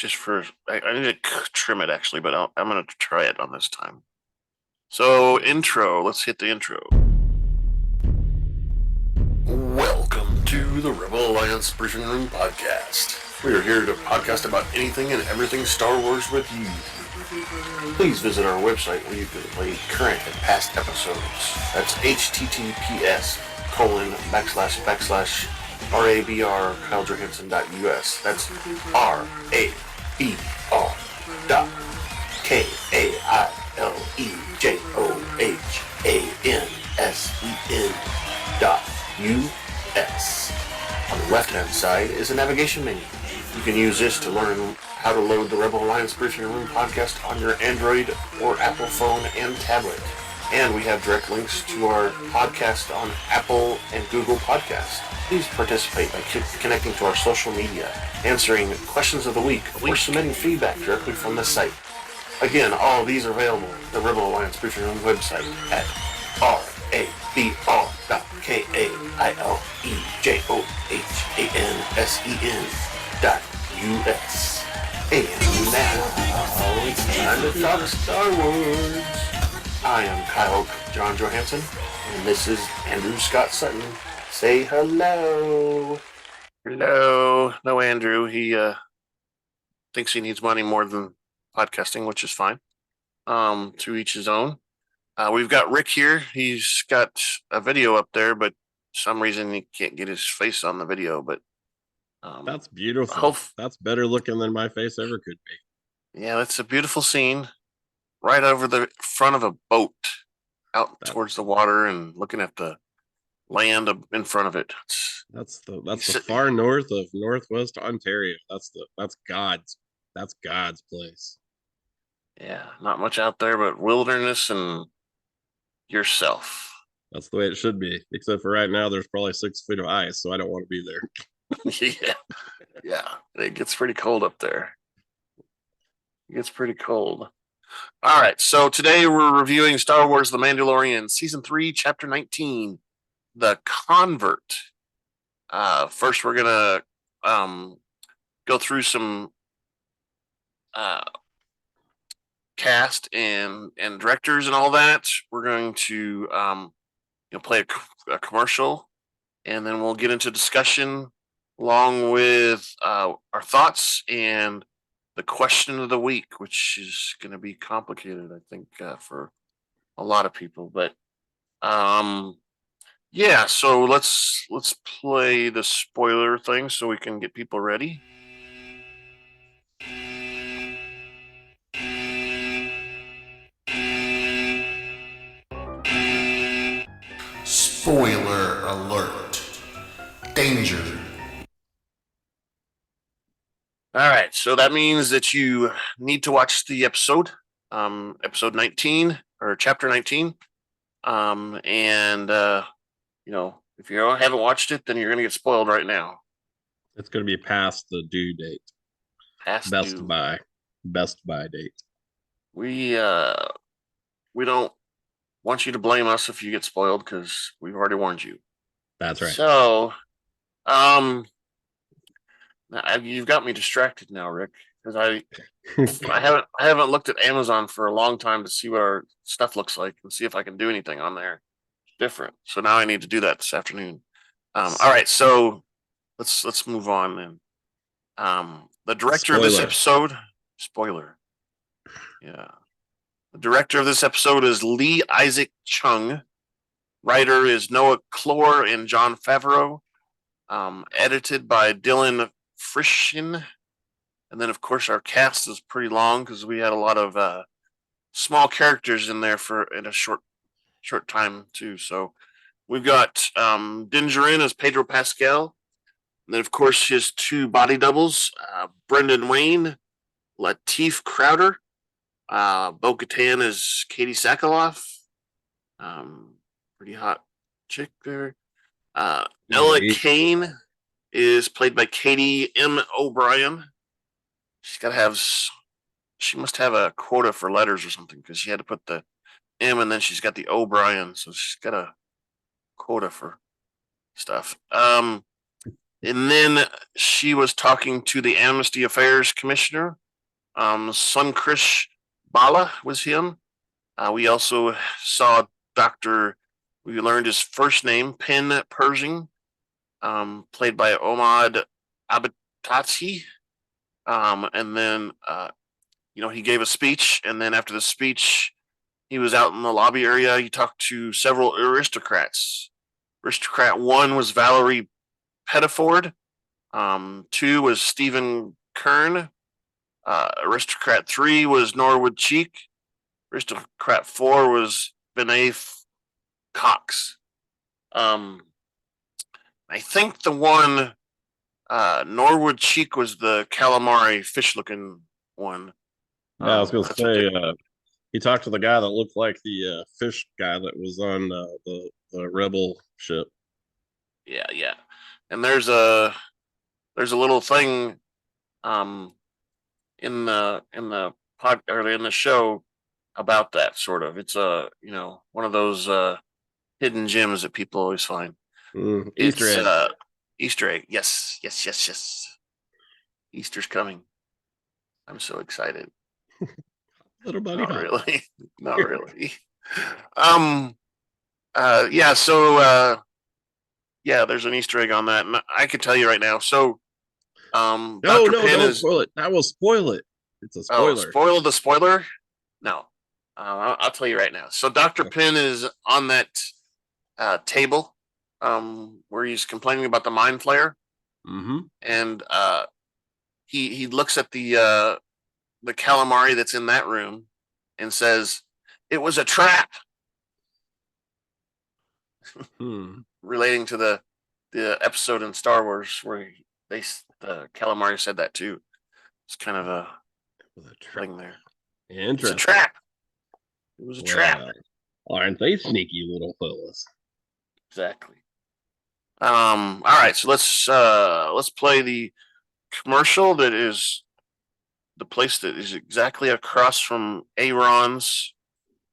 I need to trim it actually, but I'm going to try it on this time. So, intro. Let's hit the intro. Welcome to the Rebel Alliance Briefing Room podcast. We are here to podcast about anything and everything Star Wars with you. Please visit our website where you can play current and past episodes. That's https://RABR KyleJohansson.us. That's RABR.KyleJohansson.us. On the left-hand side is a navigation menu. You can use this to learn how to load the Rebel Alliance Briefing Room podcast on your Android or Apple phone and tablet. And we have direct links to our podcast on Apple and Google Podcasts. Please participate by connecting to our social media, answering questions of the week, or submitting feedback directly from the site. Again, all of these are available at the Rebel Alliance Briefing Room website at RABR.KyleJohansson.us. And now, it's time to talk Star Wars. I am Kyle John Johansson, and this is Andrew Scott Sutton. Say hello. Hello. No, Andrew. He thinks he needs money more than podcasting, which is fine. To each his own. We've got Rick here. He's got a video up there, but for some reason he can't get his face on the video. But that's beautiful. That's better looking than my face ever could be. Yeah, that's a beautiful scene. Right over the front of a boat, out towards the water and looking at the land in front of it. That's the far north of Northwest Ontario. That's God's place. Yeah, not much out there but wilderness and yourself. That's the way it should be. Except for right now, there's probably 6 feet of ice, so I don't want to be there. Yeah, it gets pretty cold up there. It gets pretty cold. All right, so today we're reviewing Star Wars The Mandalorian, Season 3, Chapter 19, The Convert. First, we're going to go through some cast and directors and all that. We're going to play a commercial, and then we'll get into discussion along with our thoughts and the question of the week, which is going to be complicated, I think, for a lot of people. But yeah, so let's play the spoiler thing so we can get people ready. Spoiler alert. Danger. All right, so that means that you need to watch the episode 19 or chapter 19. And if you haven't watched it, then you're gonna get spoiled right now. It's gonna be past the due date. Best buy date. We don't want you to blame us if you get spoiled because we've already warned you. That's right. So, you've got me distracted now, Rick, because I haven't looked at Amazon for a long time to see what our stuff looks like and see if I can do anything on there different. So now I need to do that this afternoon. All right, so let's move on then. The director of this episode, spoiler. Yeah. The director of this episode is Lee Isaac Chung. Writer is Noah Kloor and Jon Favreau. Edited by Dylan Firshein. And then, of course, our cast is pretty long because we had a lot of small characters in there in a short time, too. So we've got Djarin as Pedro Pascal. And then, of course, his 2 body doubles, Brendan Wayne, Lateef Crowder. Bo-Katan is Katy Sackhoff. Pretty hot chick there. Ella Kane is played by Katie M. O'Brien. She must have a quota for letters or something because she had to put the M and then she's got the O'Brien, so she's got a quota for stuff. And then she was talking to the Amnesty Affairs Commissioner. Sunkrish Bala was him. We also saw Dr. We learned his first name, Pershing, played by Omid Abtahi. And then, he gave a speech. And then after the speech, he was out in the lobby area. He talked to several aristocrats. Aristocrat 1 was Valarie Pettiford. 2 was Stephen Kern. Aristocrat 3 was Norwood Cheek. Aristocrat 4 was Veanne Cox. I think the one Norwood Cheek was the calamari fish looking one. Yeah, I was going to say, he talked to the guy that looked like the fish guy that was on the rebel ship. Yeah. And there's a little thing in the pod or in the show about that sort of. It's one of those hidden gems that people always find. Easter egg. Easter egg. Yes. Easter's coming. I'm so excited. Little buddy. Not really. Not really. So there's an Easter egg on that, and I can tell you right now. So no, don't spoil it. That will spoil it. It's a spoiler. Spoil the spoiler? No. I'll tell you right now. So Dr. Penn is on that table where he's complaining about the mind flayer. Mm-hmm. And he looks at the calamari that's in that room and says, "It was a trap." Relating to the episode in Star Wars where the calamari said that too. It's kind of a thing there. It's a trap. It was a trap. Aren't they sneaky little fellas? Exactly. All right, so let's play the commercial that is the place that is exactly across from Aaron's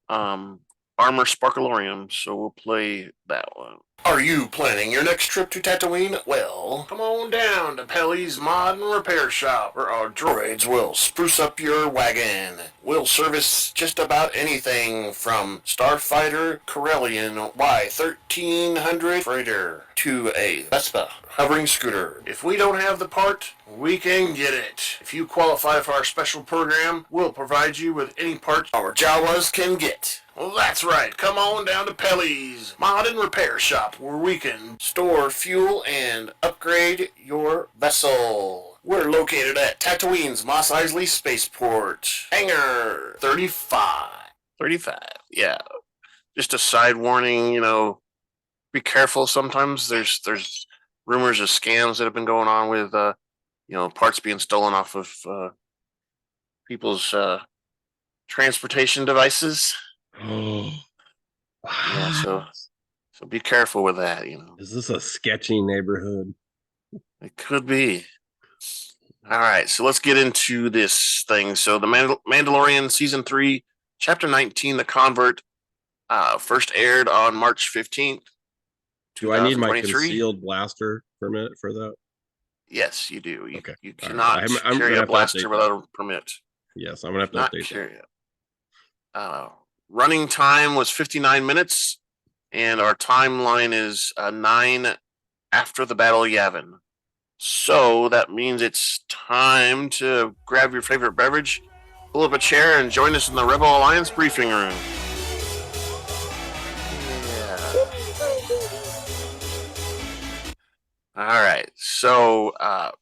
Armor Sparkalorium. So we'll play that one. Are you planning your next trip to Tatooine? Well, come on down to Pelly's Mod and Repair Shop, where our droids will spruce up your wagon. We'll service just about anything from Starfighter Corellian Y1300 freighter to a Vespa hovering scooter. If we don't have the part, we can get it. If you qualify for our special program, we'll provide you with any part our Jawas can get. Well, that's right. Come on down to Pelly's Mod and Repair Shop, where we can store fuel and upgrade your vessel. We're located at Tatooine's Mos Eisley Spaceport. Hangar 35. 35, yeah. Just a side warning, be careful. Sometimes there's rumors of scams that have been going on with, parts being stolen off of people's transportation devices. Oh, yeah. So be careful with that. Is this a sketchy neighborhood? It could be. All right, so let's get into this thing. So the Mandalorian season 3, chapter 19, The Convert, first aired on March 15th. Do I need my concealed blaster permit for that? Yes, you do. Okay. You cannot carry a blaster without a permit. Yes, I'm gonna have to update that. Running time was 59 minutes, and our timeline is 9 after the Battle of Yavin. So that means it's time to grab your favorite beverage, pull up a chair, and join us in the Rebel Alliance briefing room. All right, so our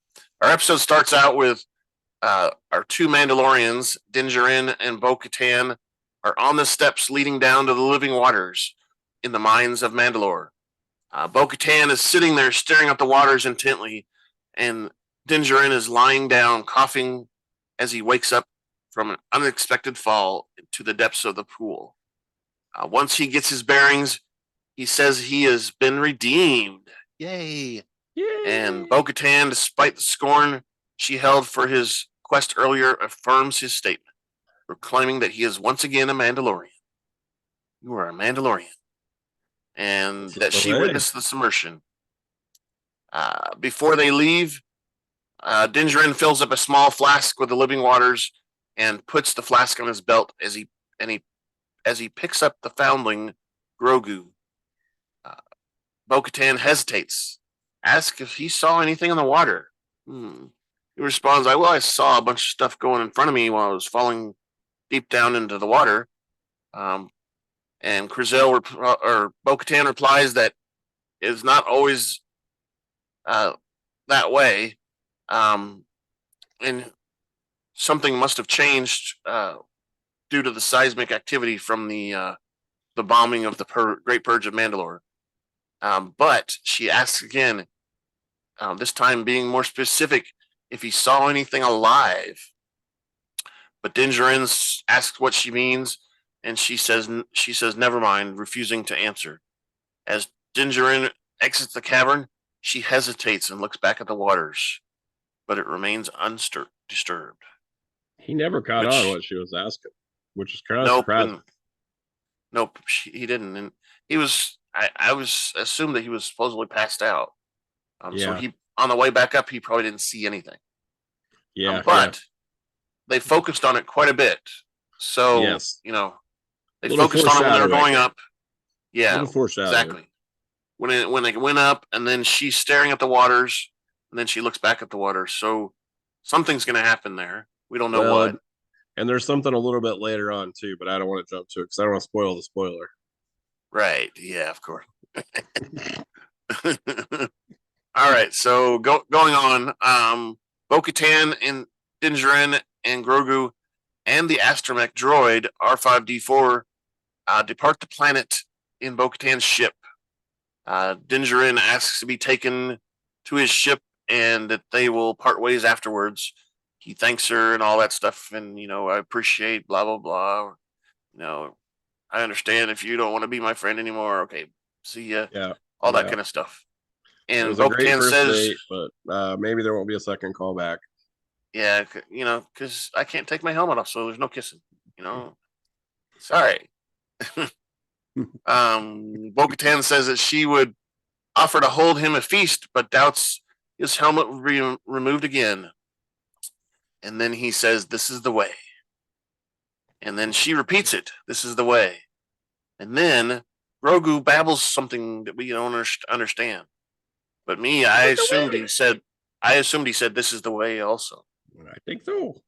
episode starts out with our two Mandalorians, Djarin and Bo-Katan, are on the steps leading down to the living waters in the mines of Mandalore. Bo-Katan is sitting there staring at the waters intently, and Djarin is lying down, coughing as he wakes up from an unexpected fall to the depths of the pool. Once he gets his bearings, he says he has been redeemed. Yay! And Bo-Katan, despite the scorn she held for his quest earlier, affirms his statement, proclaiming that he is once again a Mandalorian. You are a Mandalorian. And that she witnessed the submersion. Before they leave, Djarin fills up a small flask with the living waters and puts the flask on his belt as he picks up the foundling Grogu. Bo-Katan hesitates, asks if he saw anything in the water. He responds, I saw a bunch of stuff going in front of me while I was falling deep down into the water. And Bo-Katan replies that it's not always that way. And something must have changed due to the seismic activity from the bombing of the Great Purge of Mandalore. But she asks again, this time being more specific, if he saw anything alive. But Djarin asks what she means, and she says never mind, refusing to answer. As Djarin exits the cavern, she hesitates and looks back at the waters, but it remains undisturbed. He never caught on what she was asking, which is kind of Nope, surprising. Nope, he didn't, and he was. I was assumed that he was supposedly passed out. So he on the way back up, he probably didn't see anything. But they focused on it quite a bit. So they focused on it when they were going up. Yeah, exactly. When they went up, and then she's staring at the waters, and then she looks back at the water. So something's going to happen there. We don't know what. And there's something a little bit later on too, but I don't want to jump to it because I don't want to spoil the spoiler. Right. Yeah, of course. All right. So going on, Bo-Katan and Djarin and Grogu and the astromech droid R5D4 depart the planet in Bo-Katan's ship. Djarin asks to be taken to his ship and that they will part ways afterwards. He thanks her and all that stuff, and I appreciate blah blah blah. I understand if you don't want to be my friend anymore. Okay, see ya. Yeah, all that kind of stuff. And Bo-Katan says, but maybe there won't be a second callback. Yeah, because I can't take my helmet off, so there's no kissing. Sorry. Bo-Katan says that she would offer to hold him a feast, but doubts his helmet will be removed again. And then he says, "This is the way." And then she repeats it, "This is the way." And then Grogu babbles something that we don't understand. But I assumed he said, "This is the way." Also, I think so.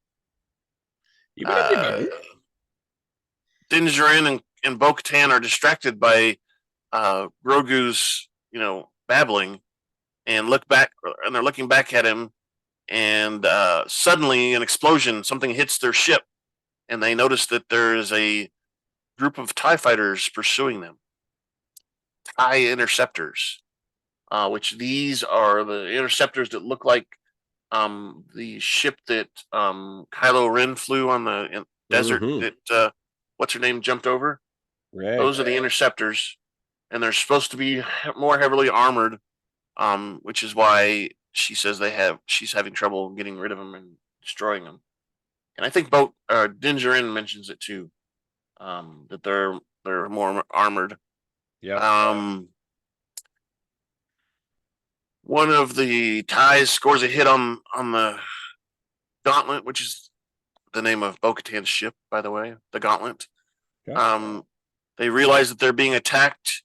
Djarin and Bo-Katan are distracted by Grogu's, babbling, and they're looking back at him, and suddenly an explosion, something hits their ship, and they notice that there is a group of TIE fighters pursuing them. TIE interceptors, which these are the interceptors that look like the ship that Kylo Ren flew on the desert that what's her name jumped over. Right. Those are the interceptors, and they're supposed to be more heavily armored, which is why she says she's having trouble getting rid of them and destroying them. And I think Djarin mentions it too, that they're more armored. Yeah. One of the TIEs scores a hit on the Gauntlet, which is the name of Bo-Katan's ship, by the way, the Gauntlet. Okay. They realize that they're being attacked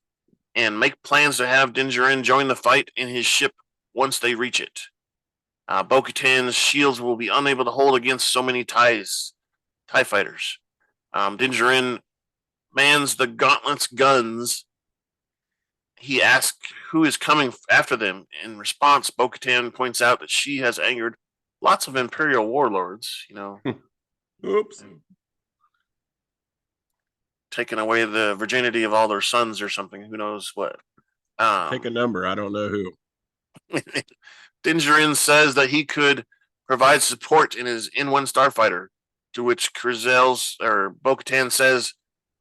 and make plans to have Djarin join the fight in his ship once they reach it. Bo-Katan's shields will be unable to hold against so many TIE fighters. Djarin mans the Gauntlet's guns. He asks who is coming after them. In response, Bo-Katan points out that she has angered lots of Imperial warlords, Oops. Taking away the virginity of all their sons or something. Who knows what? Pick a number. I don't know who. Djarin says that he could provide support in his N1 starfighter, to which Bo-Katan says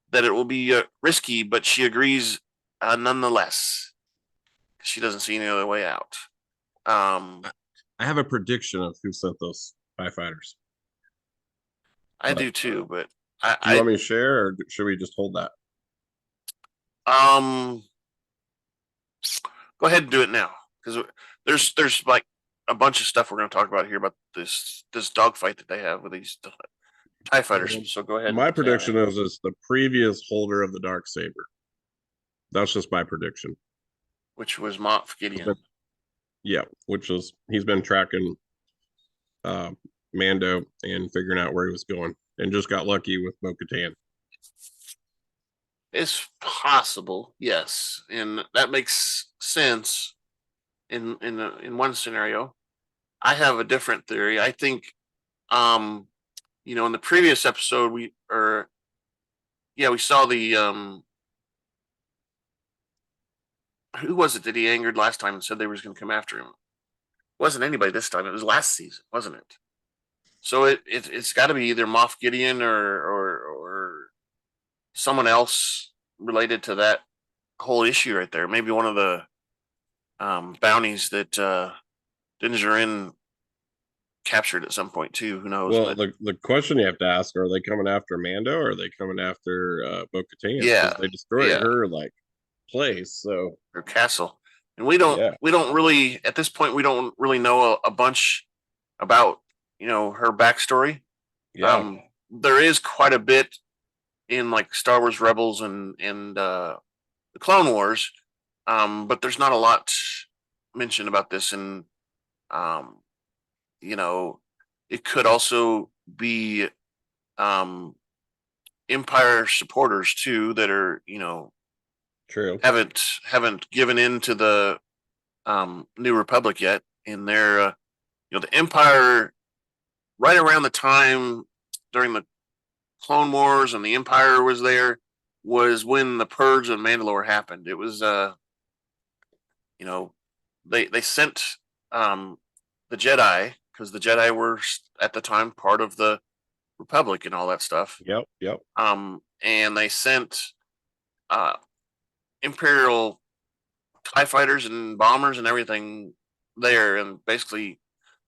that it will be risky, but she agrees nonetheless. She doesn't see any other way out. I have a prediction of who sent those TIE fighters. I do too, but do you want me to share, or should we just hold that? Go ahead and do it now. because there's like a bunch of stuff we're going to talk about here about this dogfight that they have with these TIE fighters. So go ahead. My prediction is the previous holder of the Darksaber. That's just my prediction. Which was Moff Gideon. Yeah, he's been tracking Mando and figuring out where he was going, and just got lucky with Bo-Katan. It's possible, yes, and that makes sense in one scenario. I have a different theory. I think, in the previous episode we saw the who was it that he angered last time and said they were going to come after him? It wasn't anybody this time. It was last season, wasn't it? So it's got to be either Moff Gideon or someone else related to that whole issue right there. Maybe one of the bounties that Djarin captured at some point too. Who knows? Well, the question you have to ask: are they coming after Mando, or are they coming after Bo-Katan? Yeah, they destroyed her place, so her castle, and we don't really at this point we don't really know a bunch about her backstory. Yeah, there is quite a bit in like Star Wars Rebels and the Clone Wars, but there's not a lot mentioned about this, and it could also be Empire supporters too that are true haven't given in to the New Republic yet, and they're the Empire right around the time during the Clone Wars and the Empire was there was when the Purge of Mandalore happened. It was they sent the Jedi, because the Jedi were at the time part of the Republic and all that stuff. Yep. And they sent Imperial TIE fighters and bombers and everything there, and basically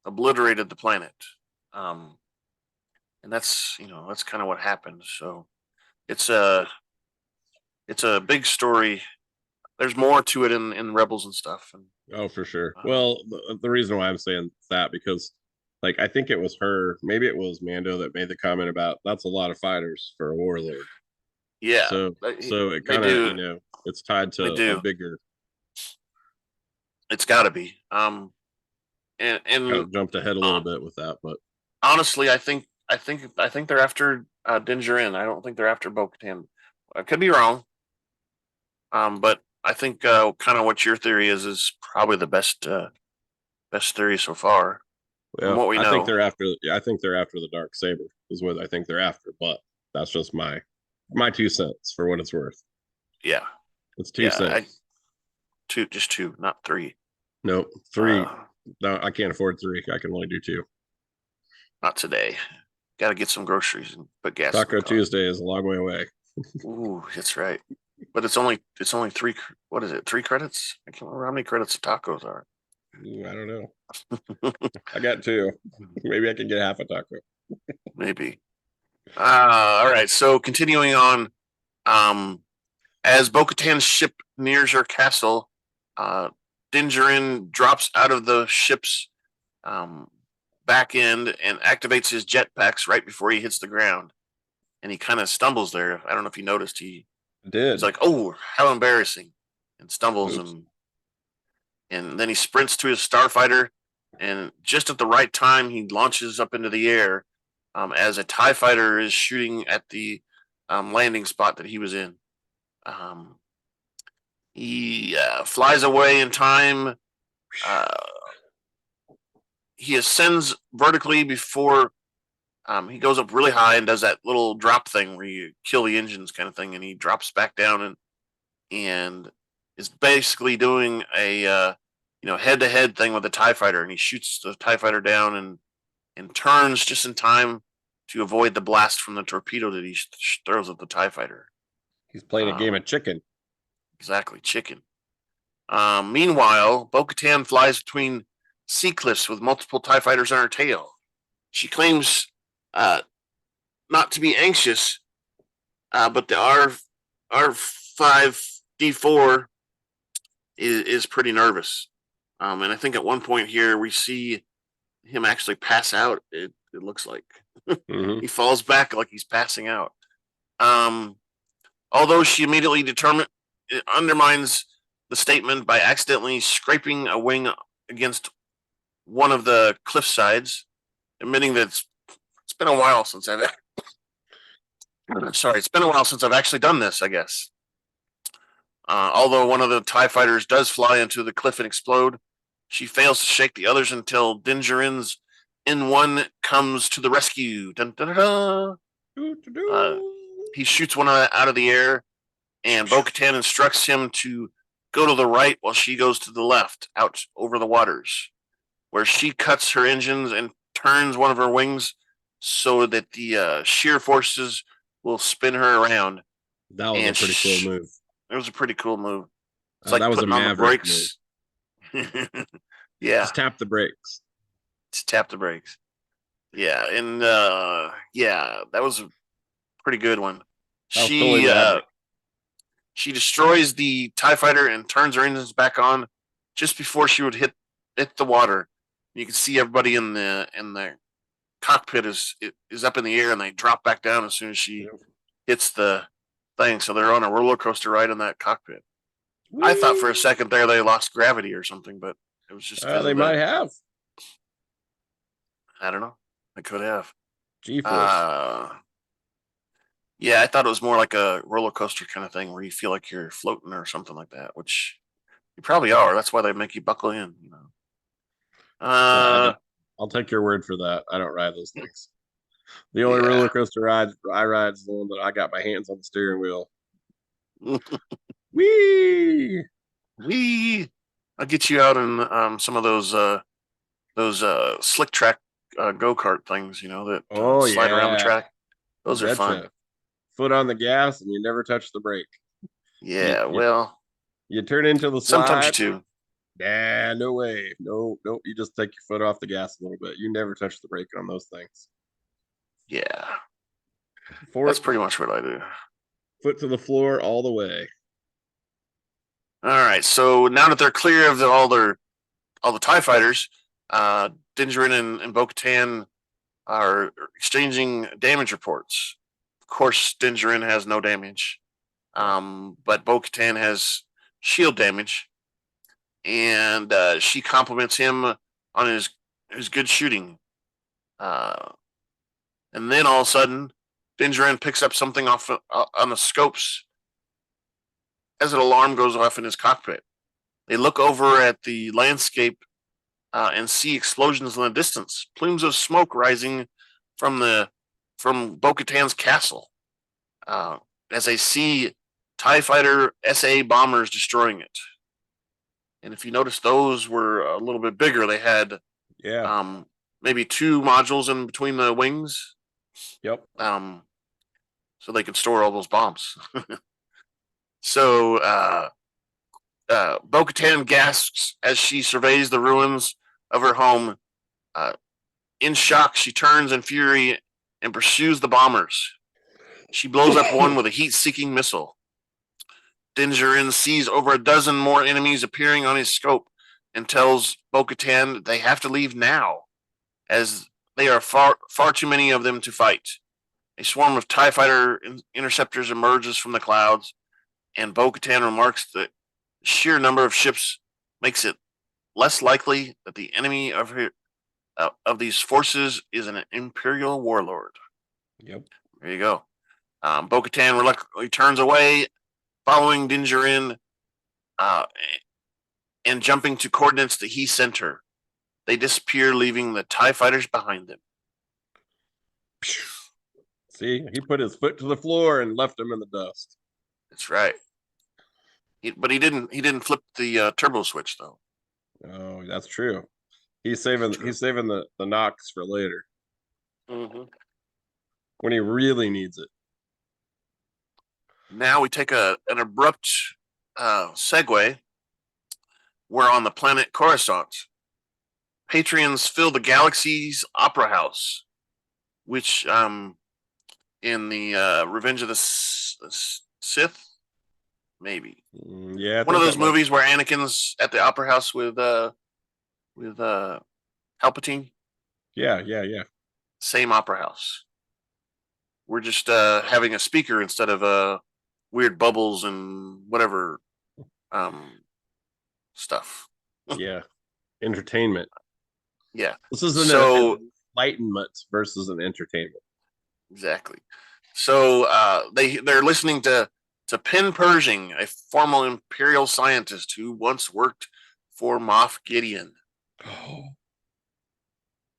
obliterated the planet. And that's kind of what happened. So it's a big story. There's more to it in Rebels and stuff. And, oh, for sure. Well, the reason why I'm saying that, because like I think it was her, maybe it was Mando that made the comment about that's a lot of fighters for a warlord. Yeah. So it kind of it's tied to a bigger. It's got to be. And kind of jumped ahead a little bit with that, but honestly, I think they're after Djarin. I don't think they're after Bo-Katan. I could be wrong. But I think kind of what your theory is probably the best theory so far. Well, from what we know. I think they're after the Darksaber is what I think they're after, but that's just my 2 cents for what it's worth. Yeah. It's 2 cents. Just 2, not 3. Nope. 3. No, I can't afford 3. I can only do 2. Not today. Got to get some groceries and put gas. Taco Tuesday is a long way away. Ooh, that's right. But it's only 3. What is it? 3 credits? I can't remember how many credits of tacos are. I don't know. I got 2. Maybe I can get half a taco. Maybe. All right. So continuing on, as Bo-Katan's ship nears her castle, Djarin drops out of the ship's back end and activates his jetpacks right before he hits the ground, and he kind of stumbles there. I don't know if you noticed. He did. He's like, "Oh, how embarrassing!" and stumbles. Oops. and then he sprints to his starfighter, and just at the right time, he launches up into the air as a TIE fighter is shooting at the landing spot that he was in. He flies away in time. He ascends vertically before he goes up really high and does that little drop thing where you kill the engines kind of thing, and he drops back down and is basically doing a head-to-head thing with the TIE fighter, and he shoots the TIE fighter down and turns just in time to avoid the blast from the torpedo that he throws at the TIE fighter. He's playing a game of chicken. Exactly, chicken. Meanwhile, Bo-Katan flies between sea cliffs with multiple TIE fighters on her tail. She claims not to be anxious, but the R5D4 is pretty nervous. And I think at one point here we see him actually pass out. It looks like he falls back like he's passing out. Although she immediately undermines the statement by accidentally scraping a wing against one of the cliff sides, admitting that it's been a while since I've sorry, it's been a while since I've actually done this, I guess. Although one of the TIE fighters does fly into the cliff and explode, she fails to shake the others until Djarin's N1 comes to the rescue. Dun, dun, dun, dun. He shoots one out of the air, and Bo-Katan instructs him to go to the right while she goes to the left, out over the waters, where she cuts her engines and turns one of her wings so that the shear forces will spin her around. That was a pretty cool move. It was a pretty cool move. It's like that was putting on the brakes. Yeah. Just tap the brakes. Just tap the brakes. Yeah, and yeah, that was a pretty good one. She destroys the TIE fighter and turns her engines back on just before she would hit the water. You can see everybody in the cockpit is up in the air, and they drop back down as soon as she hits the thing. So they're on a roller coaster ride in that cockpit. Whee! I thought for a second there they lost gravity or something, but it was just they might have. I don't know. They could have. G-force. Yeah, I thought it was more like a roller coaster kind of thing where you feel like you're floating or something like that, which you probably are. That's why they make you buckle in, you know. I'll take your word for that. I don't ride those things. The only roller coaster I ride is the one that I got my hands on the steering wheel. Wee! I'll get you out in some of those slick track go-kart things, you know, that slide around the track. Those are fun. Foot on the gas and you never touch the brake. Yeah, you turn into the slide. Sometimes you do. Nah, no way. No, you just take your foot off the gas a little bit. You never touch the brake on those things. Yeah. That's pretty much what I do. Foot to the floor all the way. All right. So now that they're clear of all the TIE fighters, Djarin and Bo-Katan are exchanging damage reports. Of course, Djarin has no damage, but Bo-Katan has shield damage, and she compliments him on his good shooting. And then all of a sudden, Djarin picks up something off on the scopes as an alarm goes off in his cockpit. They look over at the landscape and see explosions in the distance, plumes of smoke rising from Bo-Katan's castle, as they see TIE Fighter SA bombers destroying it. And if you notice, those were a little bit bigger. They had maybe 2 modules in between the wings. Yep. So they could store all those bombs. So Bo-Katan gasps as she surveys the ruins of her home. In shock, she turns in fury and pursues the bombers. She blows up one with a heat-seeking missile. Djarin sees over a dozen more enemies appearing on his scope and tells Bo-Katan they have to leave now, as they are far too many of them to fight. A swarm of TIE fighter interceptors emerges from the clouds, and Bo-Katan remarks that the sheer number of ships makes it less likely that the enemy of these forces is an Imperial warlord. Yep. There you go. Bo-Katan reluctantly turns away, following Djarin, and jumping to coordinates that he sent her. They disappear, leaving the TIE fighters behind them. See, he put his foot to the floor and left him in the dust. That's right. But he didn't flip the turbo switch though. Oh, that's true. He's saving the knocks for later. Mm-hmm. When he really needs it. Now we take an abrupt segue. We're on the planet Coruscant. Patrons fill the galaxy's opera house, which in the Revenge of the Sith, maybe. Yeah. One of those movies where Anakin's at the opera house with with Palpatine. Yeah. Same opera house. We're just having a speaker instead of weird bubbles and whatever stuff. Yeah. Entertainment. Yeah. This is So enlightenment versus an entertainment. exactly. So they're listening to Pen Pershing, a former Imperial scientist who once worked for Moff Gideon. Oh.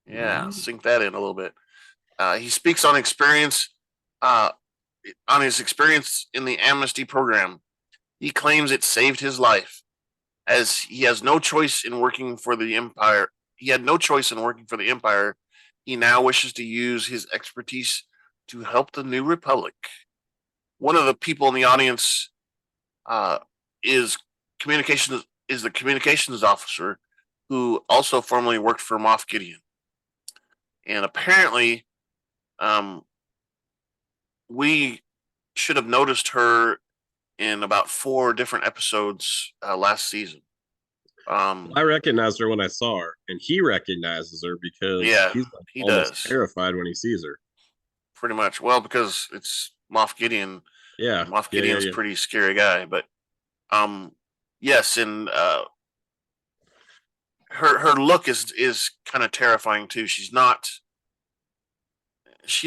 Yeah, sink that in a little bit. He speaks on his experience in the Amnesty program. He claims it saved his life, as he has no choice in working for the Empire. He had no choice in working for the Empire. He now wishes to use his expertise to help the New Republic. One of the people in the audience is the communications officer who also formerly worked for Moff Gideon. And apparently, we should have noticed her in about 4 different episodes last season. I recognized her when I saw her, and he recognizes her because Yeah, he's like he almost does. terrified when he sees her. Pretty much. Well, because it's Moff Gideon. Yeah, Moff Gideon's a pretty scary guy, but yes, and her look is kind of terrifying too. She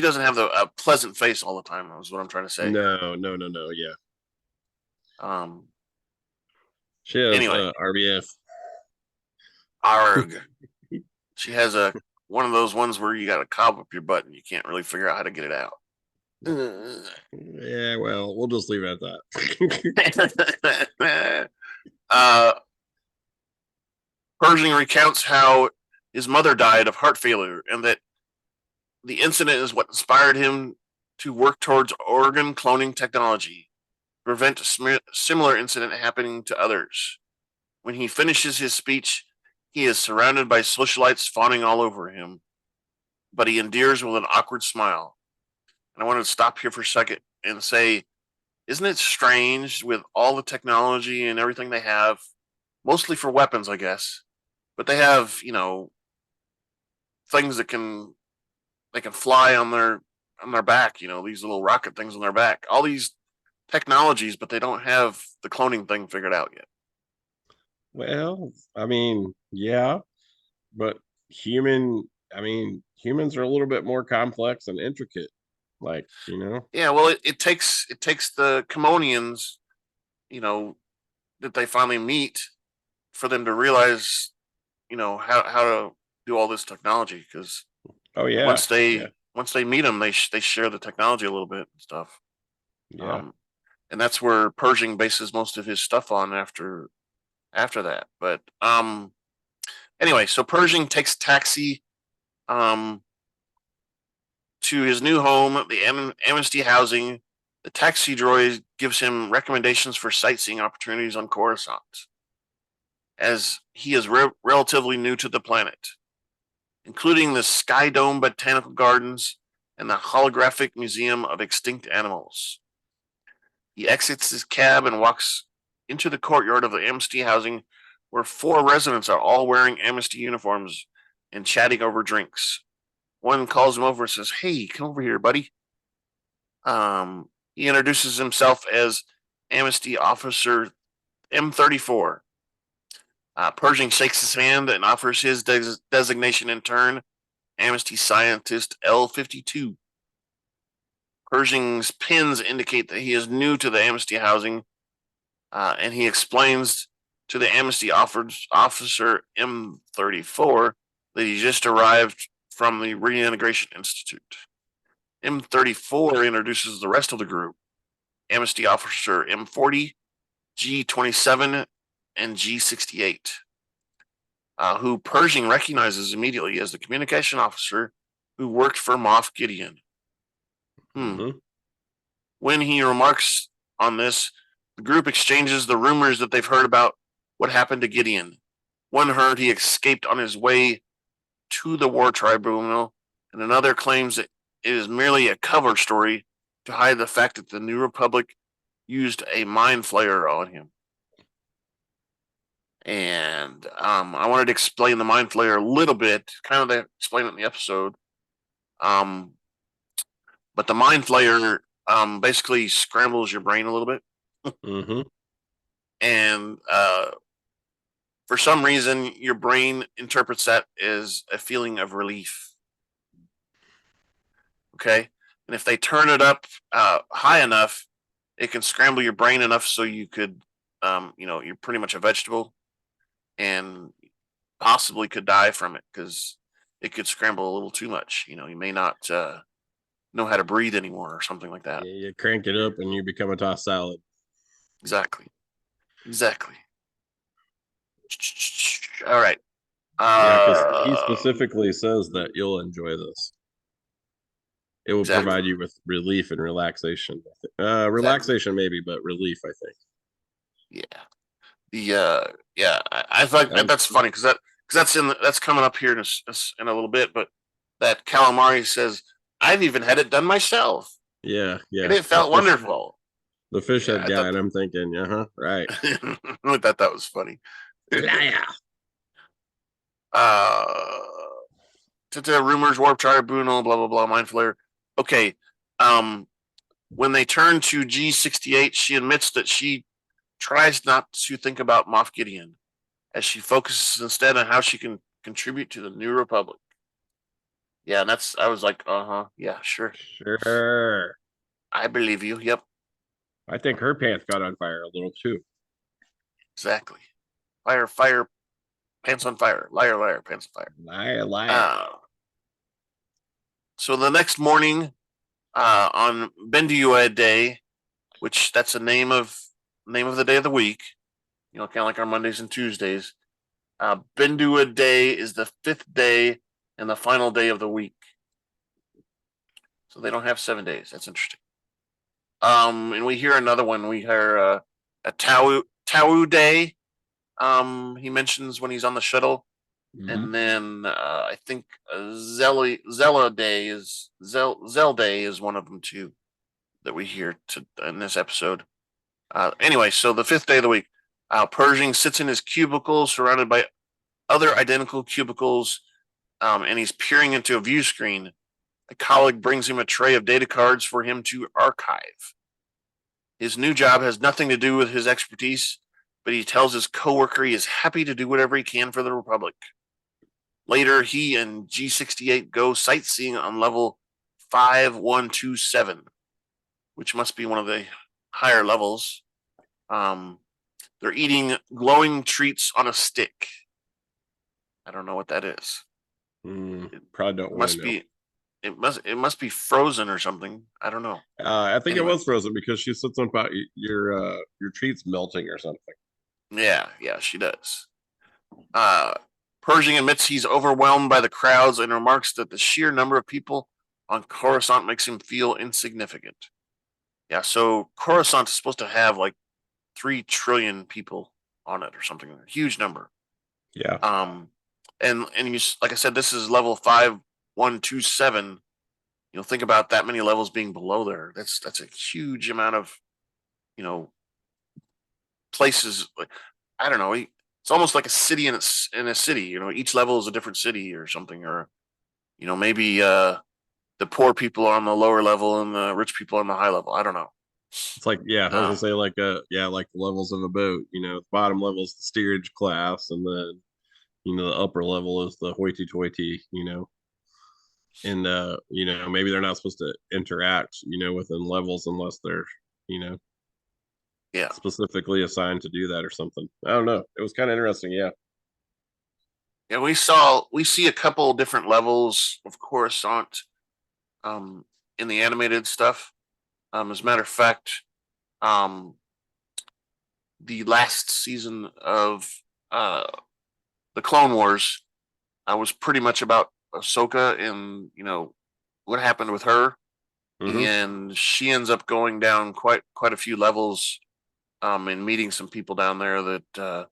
doesn't have a pleasant face all the time. Is what I'm trying to say. No. Yeah. She has Anyway, RBF. arg. She has one of those ones where you got a cob up your butt and you can't really figure out how to get it out. Yeah, well, we'll just leave it at that. Pershing recounts how his mother died of heart failure and that the incident is what inspired him to work towards organ cloning technology, prevent a similar incident happening to others. When he finishes his speech, he is surrounded by socialites fawning all over him, but he endures with an awkward smile. And I want to stop here for a second and say, isn't it strange with all the technology and everything they have, mostly for weapons, I guess, but they have, things that can fly on their back, these little rocket things on their back, all these technologies, but they don't have the cloning thing figured out yet. Well, I mean, yeah, but humans are a little bit more complex and intricate. Like, Yeah, well, it takes the Commonians, that they finally meet for them to realize, how to do all this technology. Because once they meet them, they share the technology a little bit and stuff. Yeah. And that's where Pershing bases most of his stuff on after that. But anyway, so Pershing takes taxi to his new home, the Amnesty housing. The taxi droid gives him recommendations for sightseeing opportunities on Coruscant, as he is relatively new to the planet, including the Sky Dome Botanical Gardens and the Holographic Museum of Extinct Animals. He exits his cab and walks into the courtyard of the Amnesty housing, where 4 residents are all wearing Amnesty uniforms and chatting over drinks. One calls him over and says, "Hey, come over here, buddy." He introduces himself as Amnesty Officer M34. Pershing shakes his hand and offers his designation in turn, Amnesty Scientist L52. Pershing's pins indicate that he is new to the Amnesty housing, and he explains to the Amnesty Officer M34 that he just arrived from the Reintegration Institute. M34 introduces the rest of the group, Amnesty Officer M40, G27, and G68, who Pershing recognizes immediately as the communication officer who worked for Moff Gideon. When he remarks on this, the group exchanges the rumors that they've heard about what happened to Gideon. One heard he escaped on his way to the war tribunal, and another claims that it is merely a cover story to hide the fact that the New Republic used a mind flayer on him. And I wanted to explain the mind flayer a little bit, kind of to explain it in the episode. But the mind flayer basically scrambles your brain a little bit. Mm-hmm. And for some reason, your brain interprets that as a feeling of relief. Okay. And if they turn it up high enough, it can scramble your brain enough so you could, you're pretty much a vegetable and possibly could die from it because it could scramble a little too much. You may not know how to breathe anymore or something like that. Yeah, you crank it up and you become a tossed salad. Exactly. All right. Yeah, because he specifically says that you'll enjoy this. It will provide you with relief and relaxation. Relaxation maybe, but relief, I think. Yeah. I thought that's funny because that's coming up here in a little bit. But that calamari says, "I've even had it done myself." Yeah. And it felt wonderful. The fish head guy, and I'm thinking, right. I thought that was funny. Yeah. Rumors, warp tribunal, blah blah blah, mind flayer. Okay. When they turn to G68, she admits that she tries not to think about Moff Gideon, as she focuses instead on how she can contribute to the New Republic. Yeah, and I was like, yeah, sure. I believe you. Yep. I think her pants got on fire a little too. Exactly. Fire, pants on fire. Liar, pants on fire. Liar. So the next morning, on Bendiua Day, which that's the name of the day of the week, kind of like our Mondays and Tuesdays. Bendiua Day is the 5th day and the final day of the week. So they don't have 7 days. That's interesting. And we hear another one. We hear a Tau Day. He mentions when he's on the shuttle. Mm-hmm. And then I think Zella Day is Zell Day is one of them too that we hear in this episode. Anyway, so the 5th day of the week, Pershing sits in his cubicle surrounded by other identical cubicles, and he's peering into a view screen. A colleague brings him a tray of data cards for him to archive. His new job has nothing to do with his expertise, but he tells his coworker he is happy to do whatever he can for the Republic. Later, he and G68 go sightseeing on level 5127, which must be one of the higher levels. They're eating glowing treats on a stick. I don't know what that is. Probably don't must be. It must be frozen or something. I don't know. I think it was frozen because she said something about your treats melting or something. Yeah, she does. Pershing admits he's overwhelmed by the crowds and remarks that the sheer number of people on Coruscant makes him feel insignificant. Yeah, so Coruscant is supposed to have like 3 trillion people on it or something. A huge number. Yeah. And you, like I said, this is level 5127. Think about that many levels being below there. That's a huge amount of, places. I don't know. It's almost like a city in a city. Each level is a different city or something, or maybe the poor people are on the lower level and the rich people are on the high level. I don't know. It's like, I was gonna say like the levels of a boat. The bottom level is the steerage class, and then the upper level is the hoity-toity. And maybe they're not supposed to interact, within levels unless they're, specifically assigned to do that or something. I don't know. It was kind of interesting. Yeah. Yeah, we see a couple different levels of Coruscant in the animated stuff. As a matter of fact, the last season of the Clone Wars was pretty much about Ahsoka and what happened with her, and she ends up going down quite a few levels, and meeting some people down there that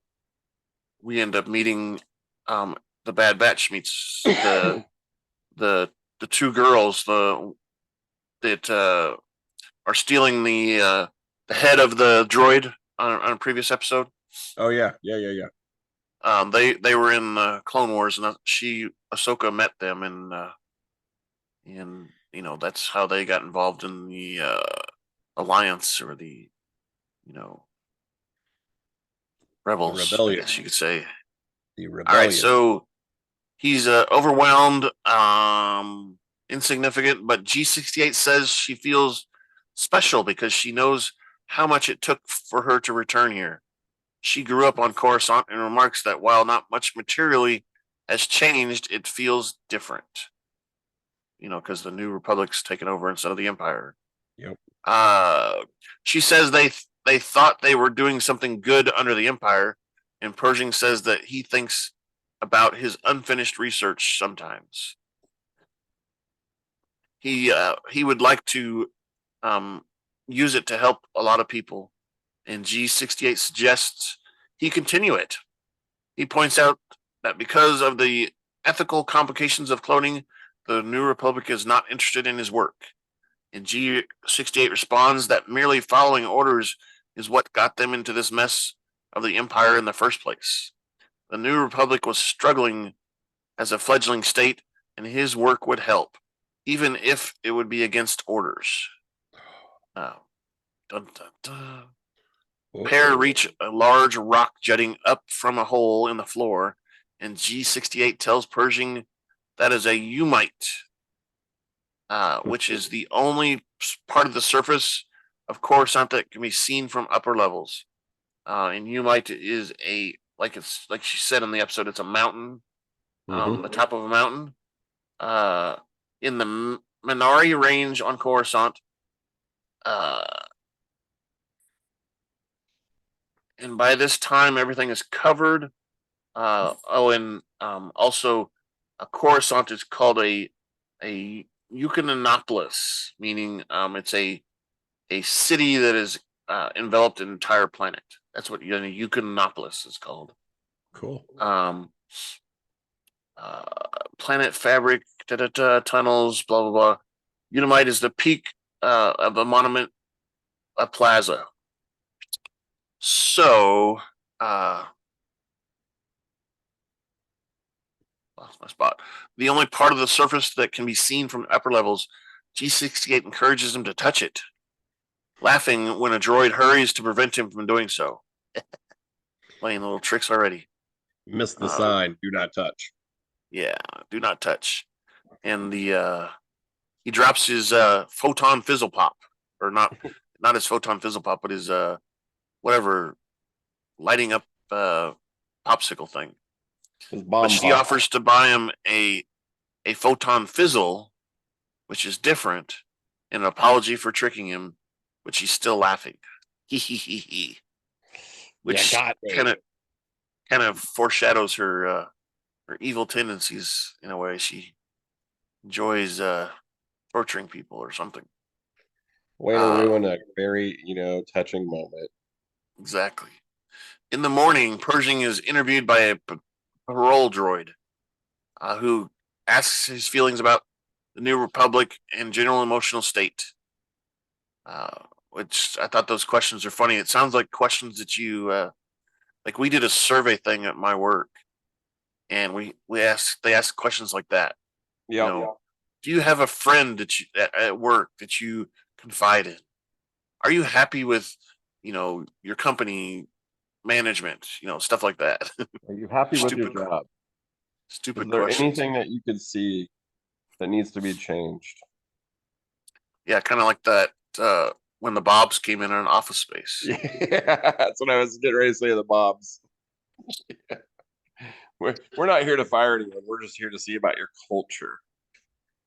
we end up meeting. The Bad Batch meets the 2 girls that are stealing the head of the droid on a previous episode. Oh yeah. They were in Clone Wars, and Ahsoka met them, and that's how they got involved in the alliance, or the you know rebels, I rebellion. guess you could say. The All right, rebellion. so he's overwhelmed, insignificant, but G68 says she feels special because she knows how much it took for her to return here. She grew up on Coruscant and remarks that while not much materially has changed, it feels different. Because the New Republic's taken over instead of the Empire. Yep. She says they thought they were doing something good under the Empire, and Pershing says that he thinks about his unfinished research sometimes. He would like to use it to help a lot of people, and G68 suggests he continue it. He points out that because of the ethical complications of cloning, the New Republic is not interested in his work. And G68 responds that merely following orders is what got them into this mess of the Empire in the first place. The New Republic was struggling as a fledgling state, and his work would help, even if it would be against orders. Dun, dun, dun. Pair reach a large rock jutting up from a hole in the floor, and G68 tells Pershing that is a Umite, which is the only part of the surface of Coruscant that can be seen from upper levels. And Umite is like she said in the episode, it's a mountain, the top of a mountain. In the Minari range on Coruscant, and by this time everything is covered. And also, Coruscant is called a Eucananopolis, meaning it's a city that is enveloped an entire planet. That's what Eucananopolis is called. Cool. Planet fabric, tunnels, blah blah blah. Unimite is the peak of a monument, a plaza. So, lost my spot. The only part of the surface that can be seen from upper levels, G68 encourages him to touch it, laughing when a droid hurries to prevent him from doing so. Playing little tricks already. Missed the sign. Do not touch. Yeah, do not touch. And he drops his photon fizzle pop, or not his photon fizzle pop, but his whatever lighting up popsicle thing. But she offers to buy him a photon fizzle, which is different, an apology for tricking him, but she's still laughing. Which kind of foreshadows her evil tendencies in a way. She enjoys torturing people or something. Way to ruin a very, touching moment. Exactly. In the morning, Pershing is interviewed by a parole droid who asks his feelings about the New Republic and general emotional state. Which I thought those questions are funny. It sounds like questions that you like. We did a survey thing at my work, and they ask questions like that. Yeah. Do you have a friend that you at work that you confide in? Are you happy with your company management? Stuff like that. Are you happy with your job? Stupid. Is there questions. anything that you could see that needs to be changed? Yeah, kind of like that when the Bobs came in an office space. Yeah, that's what I was getting ready to say. The Bobs. We're not here to fire anyone. We're just here to see about your culture.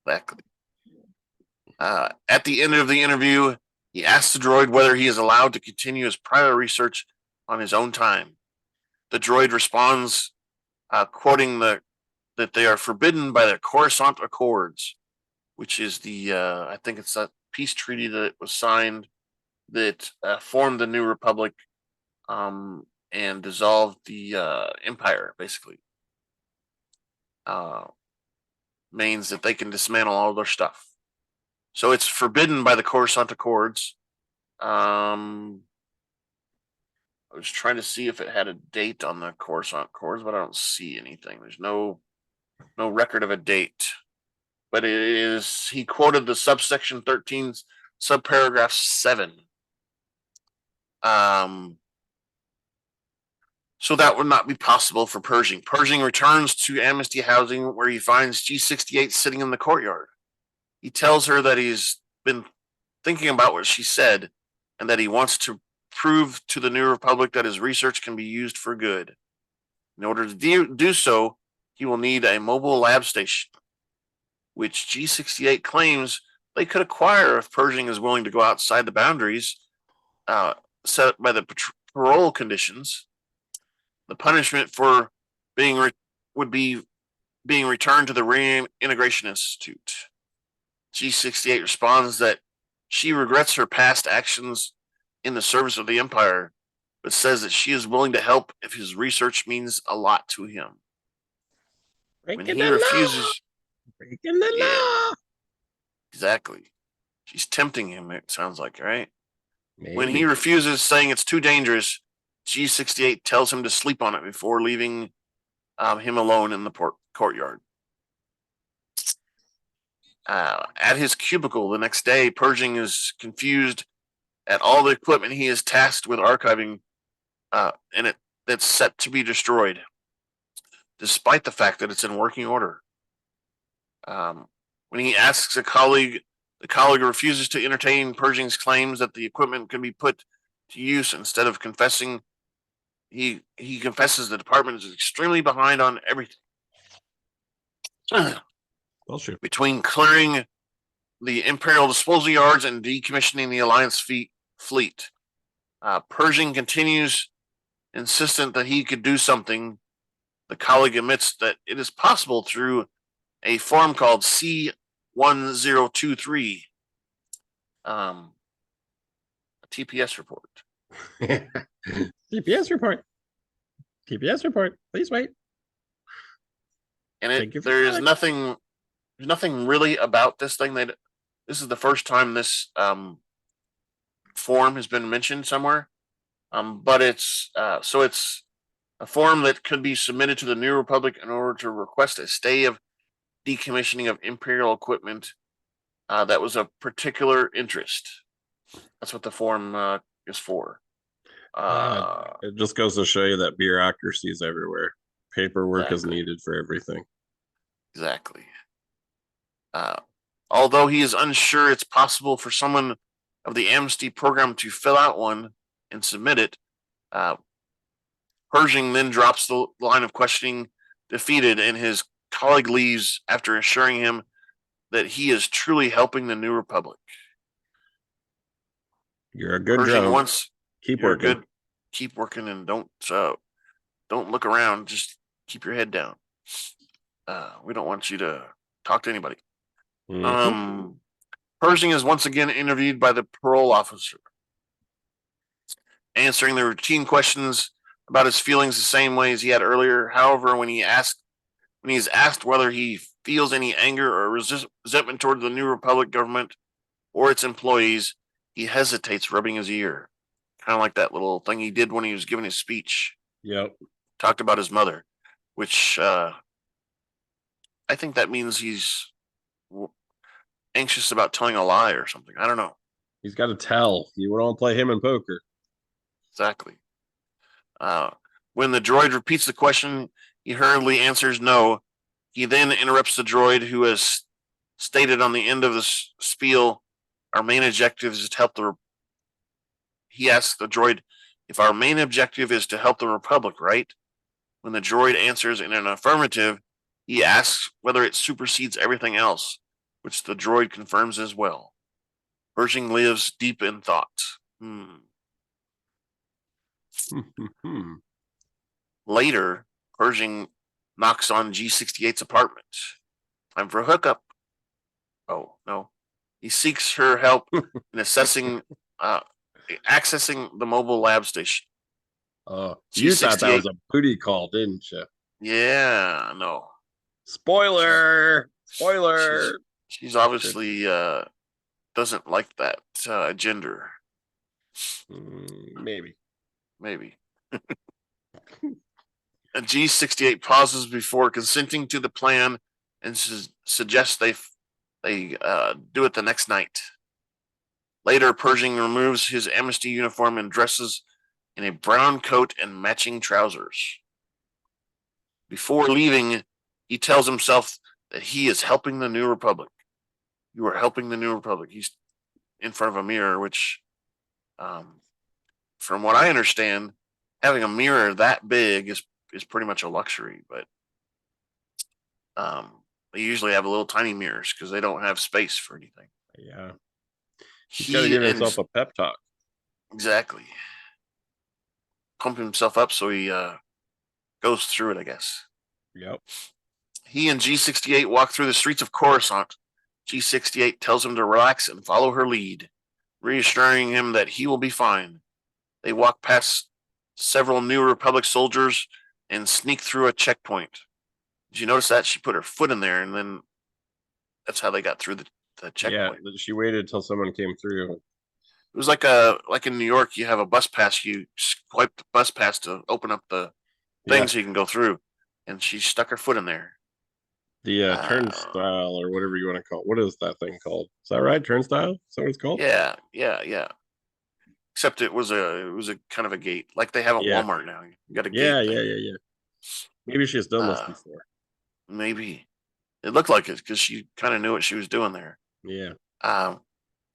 Exactly. At the end of the interview, he asks the droid whether he is allowed to continue his prior research on his own time. The droid responds, quoting that they are forbidden by the Coruscant Accords, which is the I think it's that peace treaty that was signed that formed the New Republic and dissolved the Empire, basically. Means that they can dismantle all their stuff. So it's forbidden by the Coruscant Accords. I was trying to see if it had a date on the Coruscant cores, but I don't see anything. There's no record of a date. But it is, he quoted the subsection 13's subparagraph 7. So that would not be possible for Pershing. Pershing returns to Amnesty housing where he finds G68 sitting in the courtyard. He tells her that he's been thinking about what she said and that he wants to prove to the New Republic that his research can be used for good. In order to do so, he will need a mobile lab station, which G68 claims they could acquire if Pershing is willing to go outside the boundaries set by the parole conditions. The punishment for would be being returned to the Reintegration Institute. G68 responds that she regrets her past actions in the service of the Empire, but says that she is willing to help if his research means a lot to him. When he refuses, breaking the law. Exactly. She's tempting him, it sounds like, right? Maybe. When he refuses, saying it's too dangerous, G68 tells him to sleep on it before leaving him alone in the courtyard. At his cubicle the next day, Pershing is confused at all the equipment he is tasked with archiving, and that's set to be destroyed, despite the fact that it's in working order. When he asks a colleague, the colleague refuses to entertain Pershing's claims that the equipment can be put to use. Instead of confessing, he confesses the department is extremely behind on everything. Well, sure. Between clearing the Imperial disposal yards and decommissioning the Alliance fleet, Pershing continues insistent that he could do something. The colleague admits that it is possible through a form called S011E003, a TPS report. TPS report. TPS report. Please wait. And there's nothing really about this thing. This is the first time this form has been mentioned somewhere. But it's a form that could be submitted to the New Republic in order to request a stay of decommissioning of Imperial equipment that was of particular interest. That's what the form is for. It just goes to show you that bureaucracy is everywhere. Paperwork is needed for everything. Exactly. Although he is unsure it's possible for someone of the Amnesty program to fill out one and submit it, Pershing then drops the line of questioning defeated, and his colleague leaves after assuring him that he is truly helping the New Republic. You're a good Pershing drone. keep working. Keep working, and don't look around. Just keep your head down. We don't want you to talk to anybody. Mm-hmm. Pershing is once again interviewed by the parole officer, answering the routine questions about his feelings the same way as he had earlier. However, when he is asked whether he feels any anger or resentment toward the New Republic government or its employees, he hesitates, rubbing his ear. Kind of like that little thing he did when he was giving his speech. Yep. Talked about his mother, which I think that means he's anxious about telling a lie or something. I don't know. He's got to tell. You don't play him in poker. Exactly. When the droid repeats the question, he hurriedly answers no. He then interrupts the droid, who has stated on the end of the spiel, our main objective is to help he asks the droid if our main objective is to help the Republic, right? When the droid answers in an affirmative, he asks whether it supersedes everything else, which the droid confirms as well. Pershing lives deep in thought. Later, Pershing knocks on G68's apartment. Time for a hookup. Oh, no. He seeks her help in accessing the mobile lab station. You thought that was a booty call, didn't you? Yeah, no. Spoiler! She's obviously doesn't like that gender. Maybe. A G68 pauses before consenting to the plan and suggests they do it the next night. Later, Pershing removes his Amnesty uniform and dresses in a brown coat and matching trousers. Before leaving, he tells himself that he is helping the New Republic. You are helping the New Republic. He's in front of a mirror, which, from what I understand, having a mirror that big is pretty much a luxury. But they usually have little tiny mirrors because they don't have space for anything. Yeah. He's got to give himself a pep talk. Exactly. Pump himself up so he goes through it, I guess. Yep. He and G68 walk through the streets of Coruscant. G68 tells him to relax and follow her lead, reassuring him that he will be fine. They walk past several New Republic soldiers and sneak through a checkpoint. Did you notice that? She put her foot in there, and then that's how they got through the checkpoint. Yeah, she waited until someone came through. It was like in New York, you have a bus pass. You swipe the bus pass to open up the thing so you can go through. And she stuck her foot in there. The turnstile or whatever you want to call it. What is that thing called? Is that right? Turnstile? Is that what it's called? Yeah. Except it was a kind of a gate, like they have at Walmart now. You got a gate. Yeah. Maybe she's done this before. Maybe it looked like it because she kind of knew what she was doing there. Yeah.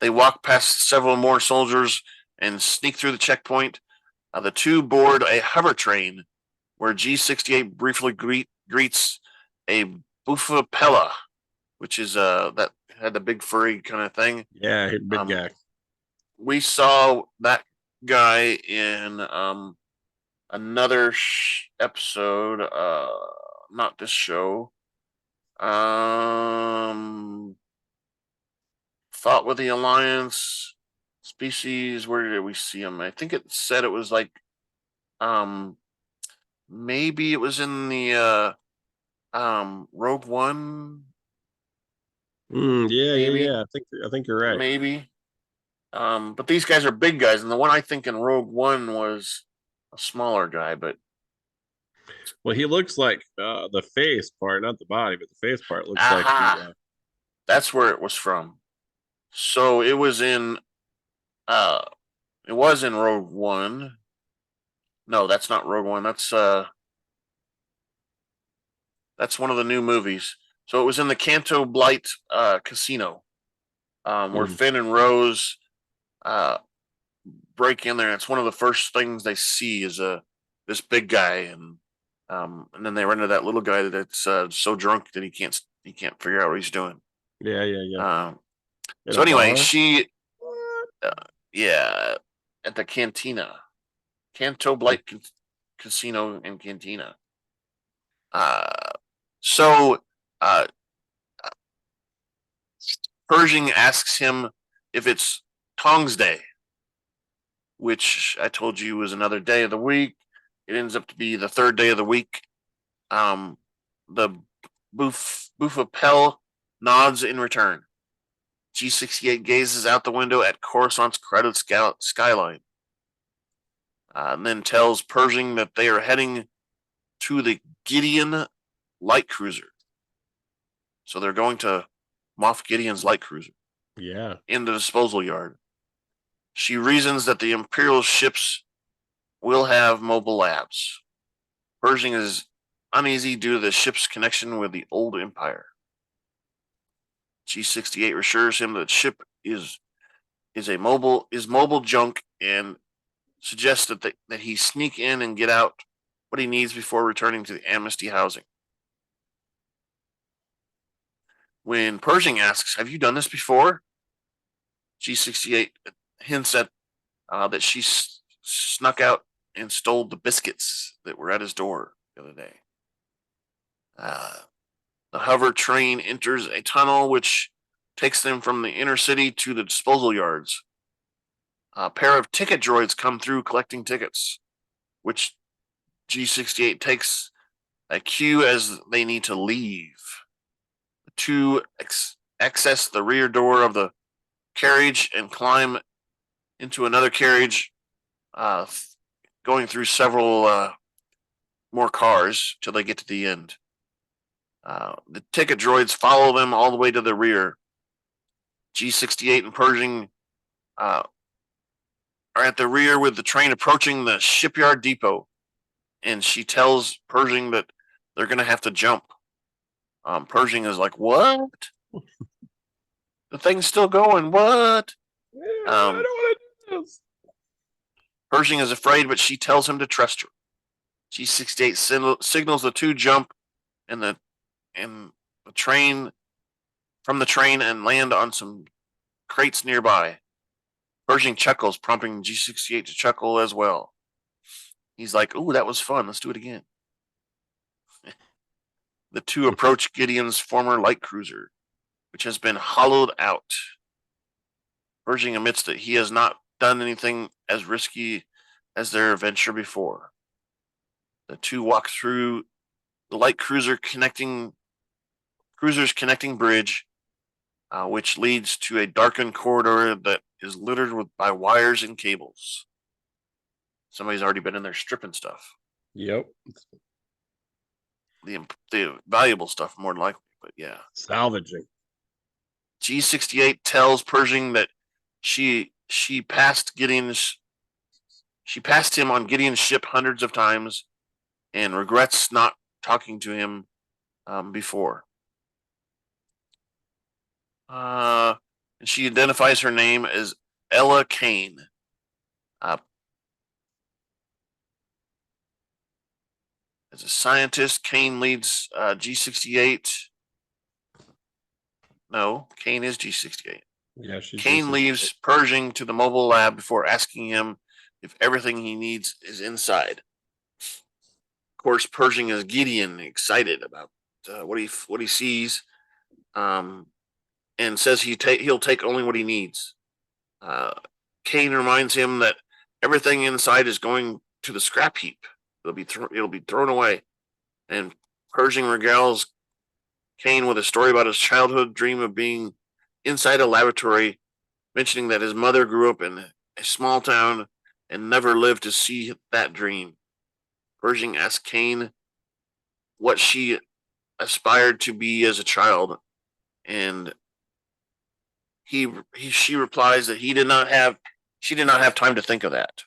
They walk past several more soldiers and sneak through the checkpoint. The two board a hover train where G68 briefly greets a Bufapella, which is that had the big furry kind of thing. Yeah, big guy. We saw that guy in another episode, not this show. Fought with the Alliance species. Where did we see him? I think it said it was like maybe it was in the Rogue One. Yeah. I think you're right. Maybe. But these guys are big guys, and the one I think in Rogue One was a smaller guy, but well, he looks like the face part, not the body, but the face part looks like that's where it was from. So it was in Rogue One. No, that's not Rogue One. That's one of the new movies. So it was in the Canto Blight casino, where Finn and Rose break in there. It's one of the first things they see is this big guy, and then they run into that little guy that's so drunk that he can't figure out what he's doing. Yeah. So anyway, she at the cantina, Canto Blight Casino and Cantina. So Pershing asks him if it's Tong's Day, which I told you was another day of the week. It ends up to be the third day of the week. The Bufapel nods in return. G68 gazes out the window at Coruscant's crowded skyline, and then tells Pershing that they are heading to the Gideon light cruiser. So they're going to Moff Gideon's light cruiser. Yeah. In the disposal yard. She reasons that the Imperial ships will have mobile labs. Pershing is uneasy due to the ship's connection with the old Empire. G68 assures him that the ship is mobile junk and suggests that he sneak in and get out what he needs before returning to the Amnesty housing. When Pershing asks, "Have you done this before?" G68 hints at that she snuck out and stole the biscuits that were at his door the other day. The hover train enters a tunnel which takes them from the inner city to the disposal yards. A pair of ticket droids come through collecting tickets, which G68 takes a cue as they need to leave. The two access the rear door of the carriage and climb into another carriage, going through several more cars till they get to the end. The ticket droids follow them all the way to the rear. G68 and Pershing are at the rear with the train approaching the shipyard depot. And she tells Pershing that they're going to have to jump. Pershing is like, what? The thing's still going. What? Yeah, I don't want to do this. Pershing is afraid, but she tells him to trust her. G68 signals the two jump and the train from the train and land on some crates nearby. Pershing chuckles, prompting G68 to chuckle as well. He's like, ooh, that was fun. Let's do it again. The two approach Gideon's former light cruiser, which has been hollowed out. Pershing admits that he has not done anything as risky as their adventure before. The two walk through the light cruiser's connecting bridge, which leads to a darkened corridor that is littered by wires and cables. Somebody's already been in there stripping stuff. Yep. The valuable stuff, more than likely, but yeah. Salvaging. G68 tells Pershing that she passed him on Gideon's ship hundreds of times and regrets not talking to him before. And she identifies her name as Ella Kane. As a scientist, Kane leads G68. No, Kane is G68. Yeah, she's Kane leaves Pershing to the mobile lab before asking him if everything he needs is inside. Of course, Pershing is Gideon, excited about what he sees, and says he'll take only what he needs. Kane reminds him that everything inside is going to the scrap heap. It'll be thrown away, and Pershing regales Kane with a story about his childhood dream of being inside a laboratory, mentioning that his mother grew up in a small town and never lived to see that dream. Pershing asks Kane what she aspired to be as a child, and she replies that she did not have time to think of that.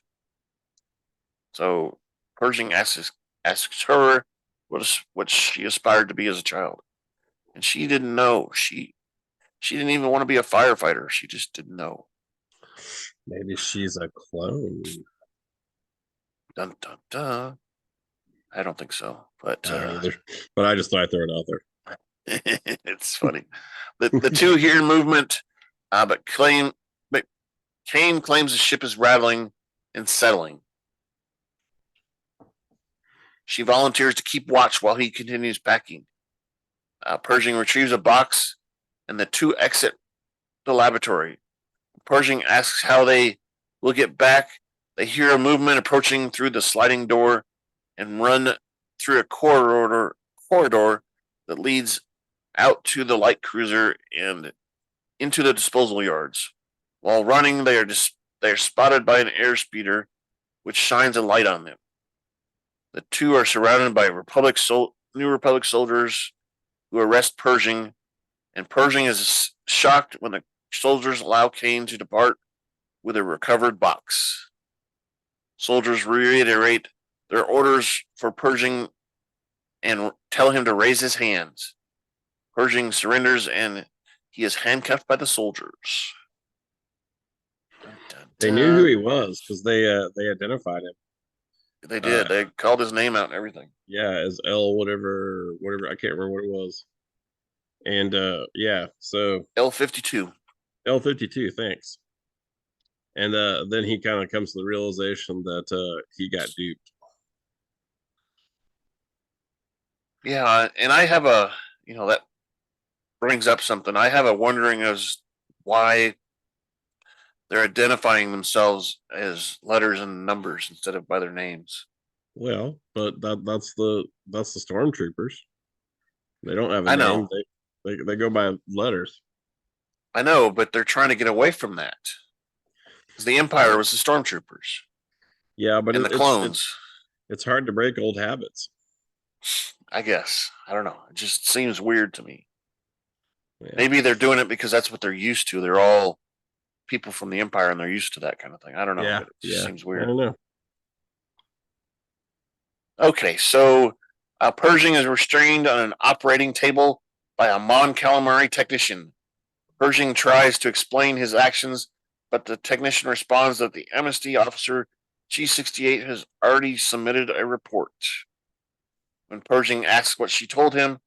So Pershing asks her what she aspired to be as a child, and she didn't know. She didn't even want to be a firefighter. She just didn't know. Maybe she's a clone. Dun dun dun. I don't think so, but but I just thought I'd throw it out there. It's funny. The two hear movement, but Kane claims the ship is rattling and settling. She volunteers to keep watch while he continues packing. Pershing retrieves a box, and the two exit the laboratory. Pershing asks how they will get back. They hear a movement approaching through the sliding door and run through a corridor that leads out to the light cruiser and into the disposal yards. While running, they are spotted by an airspeeder, which shines a light on them. The two are surrounded by New Republic soldiers who arrest Pershing, and Pershing is shocked when the soldiers allow Kane to depart with a recovered box. Soldiers reiterate their orders for Pershing and tell him to raise his hands. Pershing surrenders and he is handcuffed by the soldiers. Dun, dun, dun. They knew who he was because they identified him. They did. They called his name out and everything. Yeah, as L whatever. I can't remember what it was. And yeah, so L52. L52, thanks. And then he kind of comes to the realization that he got duped. Yeah, and I have that brings up something. I have a wondering as why they're identifying themselves as letters and numbers instead of by their names. Well, but that's the stormtroopers. They don't have a name. Know. They go by letters. I know, but they're trying to get away from that. Because the Empire was the stormtroopers. Yeah, but and the clones. It's hard to break old habits. I guess. I don't know. It just seems weird to me. Yeah. Maybe they're doing it because that's what they're used to. They're all people from the Empire and they're used to that kind of thing. I don't know. Yeah, But it just seems weird. I don't know. Okay, so Pershing is restrained on an operating table by a Mon Calamari technician. Pershing tries to explain his actions, but the technician responds that the Amnesty officer G68 has already submitted a report. When Pershing asks what she told him,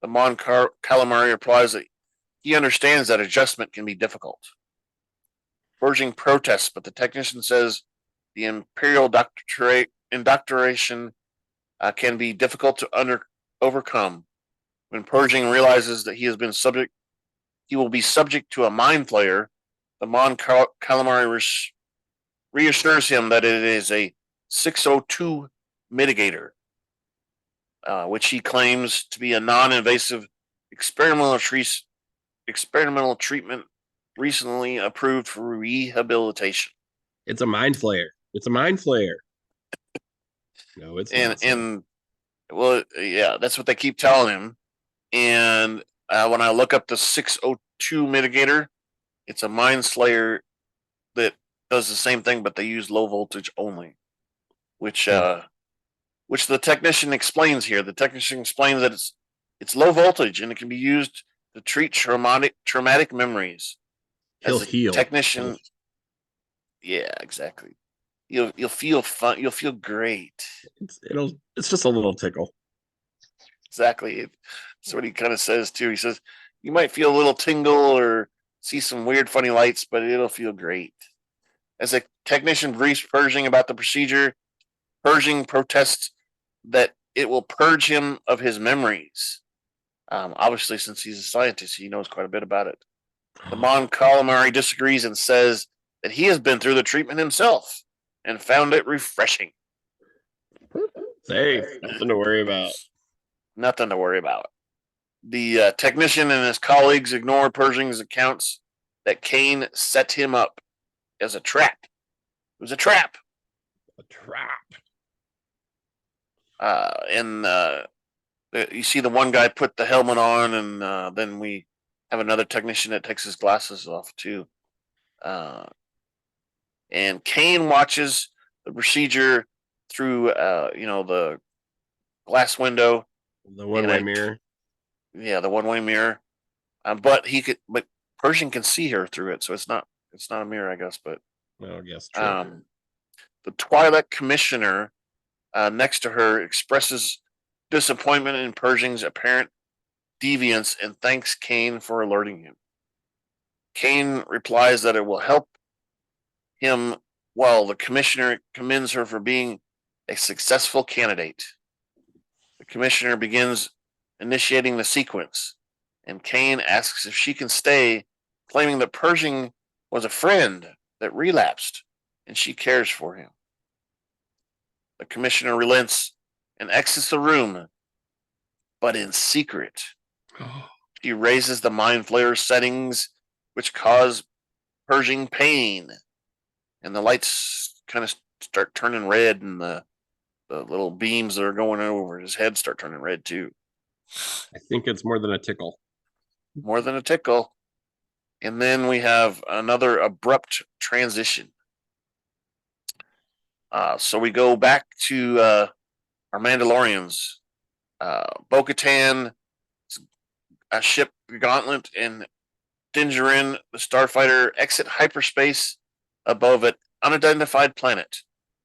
the Mon Calamari replies that he understands that adjustment can be difficult. Pershing protests, but the technician says the Imperial indoctrination can be difficult to overcome. When Pershing realizes that he will be subject to a mind flayer. The Mon Calamari reassures him that it is a 602 mitigator, which he claims to be a non-invasive experimental treatment recently approved for rehabilitation. It's a mind flayer. It's a mind flayer. No, it's not. And well, yeah, that's what they keep telling him. And when I look up the 602 mitigator, it's a mind slayer that does the same thing, but they use low voltage only, which the technician explains here. The technician explains that it's low voltage and it can be used to treat traumatic memories. He'll heal. Technician, yeah, exactly. You'll feel fun. You'll feel great. It's just a little tickle. Exactly. That's what he kind of says too. He says you might feel a little tingle or see some weird, funny lights, but it'll feel great. As a technician briefs Pershing about the procedure, Pershing protests that it will purge him of his memories. Obviously, since he's a scientist, he knows quite a bit about it. The Mon Calamari disagrees and says that he has been through the treatment himself and found it refreshing. Safe. Nothing to worry about. Nothing to worry about. The technician and his colleagues ignore Pershing's accounts that Kane set him up as a trap. It was a trap. A trap. And you see the one guy put the helmet on, and then we have another technician that takes his glasses off too. And Kane watches the procedure through, the glass window, the one-way mirror. Yeah, the one-way mirror. But Pershing can see her through it, so it's not a mirror, I guess. But I guess true. The Twi'lek commissioner next to her expresses disappointment in Pershing's apparent deviance and thanks Kane for alerting him. Kane replies that it will help him, while the commissioner commends her for being a successful candidate. The commissioner begins initiating the sequence, and Kane asks if she can stay, claiming that Pershing was a friend that relapsed and she cares for him. The commissioner relents and exits the room, but in secret. She raises the mind flayer settings, which cause Pershing pain, and the lights kind of start turning red, and the little beams that are going over his head start turning red too. I think it's more than a tickle. More than a tickle. And then we have another abrupt transition. So we go back to our Mandalorians. Bo-Katan, a ship Gauntlet, and Djarin, the starfighter, exit hyperspace above an unidentified planet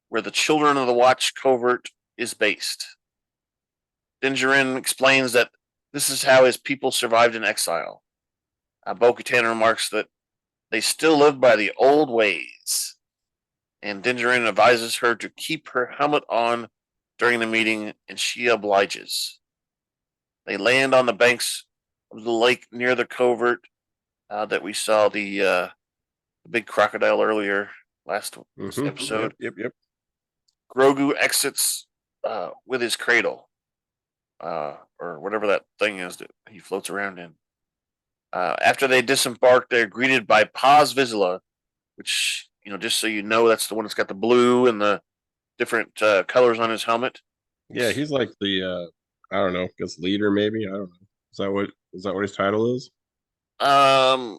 where the Children of the Watch covert is based. Djarin explains that this is how his people survived in exile. Bo-Katan remarks that they still live by the old ways, and Djarin advises her to keep her helmet on during the meeting, and she obliges. They land on the banks of the lake near the covert that we saw the big crocodile earlier last episode. Yep. Grogu exits with his cradle, or whatever that thing is that he floats around in. After they disembark, they're greeted by Paz Vizsla, which, just so you know, that's the one that's got the blue and the different colors on his helmet. Yeah, he's like the I don't know, I guess leader maybe. I don't know. Is that what his title is? I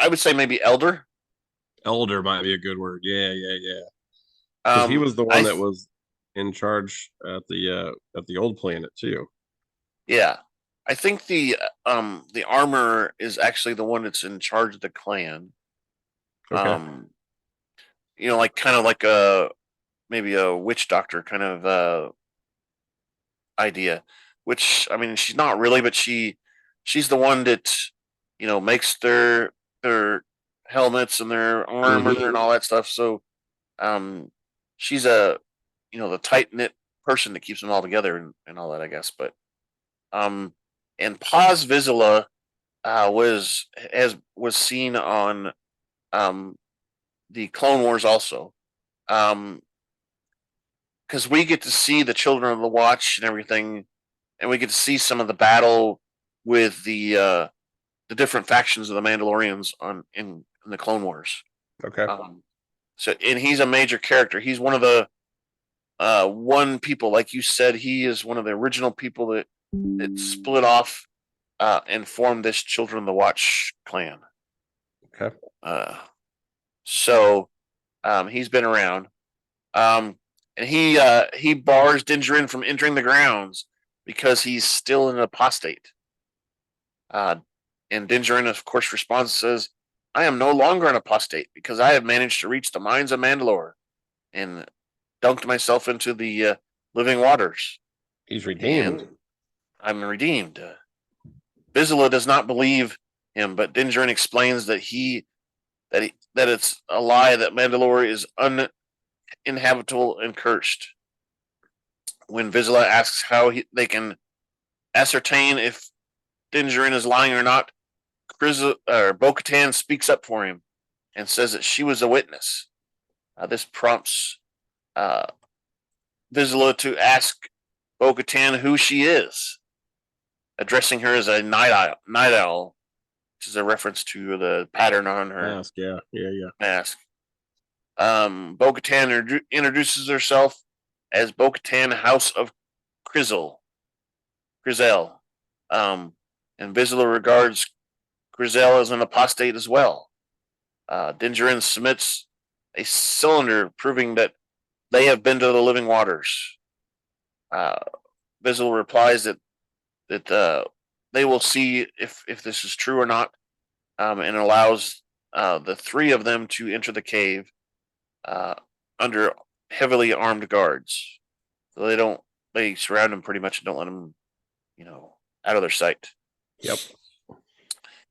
would say maybe elder. Elder might be a good word. Yeah. Because he was the one that was in charge at the old planet too. Yeah, I think the armor is actually the one that's in charge of the clan. Okay. Like kind of like a maybe a witch doctor kind of idea. Which I mean, she's not really, but she's the one that makes their helmets and their armor and all that stuff. So she's the tight knit person that keeps them all together and all that, I guess. But and Paz Vizsla was seen on the Clone Wars also. Because we get to see the Children of the Watch and everything, and we get to see some of the battle with the different factions of the Mandalorians in the Clone Wars. Okay. And he's a major character. He's one of the one people, like you said, he is one of the original people that split off and formed this Children of the Watch clan. Okay. So he's been around. And he bars Djarin from entering the grounds because he's still an apostate. And Djarin, of course, responds and says, "I am no longer an apostate because I have managed to reach the mines of Mandalore and dunked myself into the living waters. He's redeemed. And I'm redeemed." Vizsla does not believe him, but Djarin explains that that it's a lie, that Mandalore is uninhabitable and cursed. When Vizsla asks how they can ascertain if Djarin is lying or not, Bo-Katan speaks up for him and says that she was a witness. This prompts Vizsla to ask Bo-Katan who she is, addressing her as a night owl, which is a reference to the pattern on her mask. Yeah. mask. Bo-Katan introduces herself as Bo-Katan, House of Kryzel. And Vizsla regards Kryzel as an apostate as well. Djarin submits a cylinder proving that they have been to the living waters. Vizsla replies that they will see if this is true or not, and allows the three of them to enter the cave under heavily armed guards. So they surround him pretty much and don't let him, out of their sight. Yep.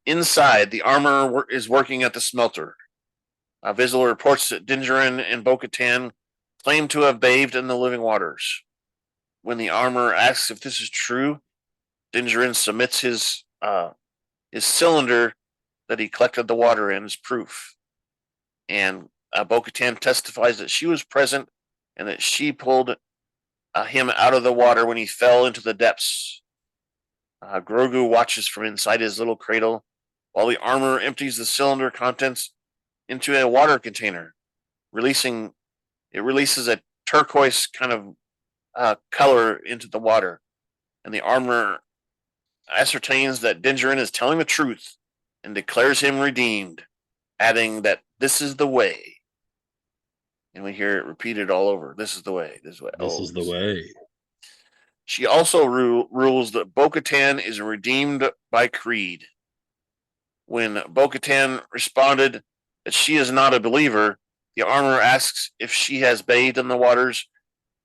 Inside, the armor is working at the smelter. Vizsla reports that Djarin and Bo-Katan claim to have bathed in the living waters. When the armor asks if this is true, Djarin submits his cylinder that he collected the water in as proof. And Bo-Katan testifies that she was present and that she pulled him out of the water when he fell into the depths. Grogu watches from inside his little cradle while the armor empties the cylinder contents into a water container, releases a turquoise kind of color into the water. And the armor ascertains that Djarin is telling the truth and declares him redeemed, adding that this is the way. And we hear it repeated all over. This is the way. This is the way. This is the way. She also rules that Bo-Katan is redeemed by creed. When Bo-Katan responded that she is not a believer, the armor asks if she has bathed in the waters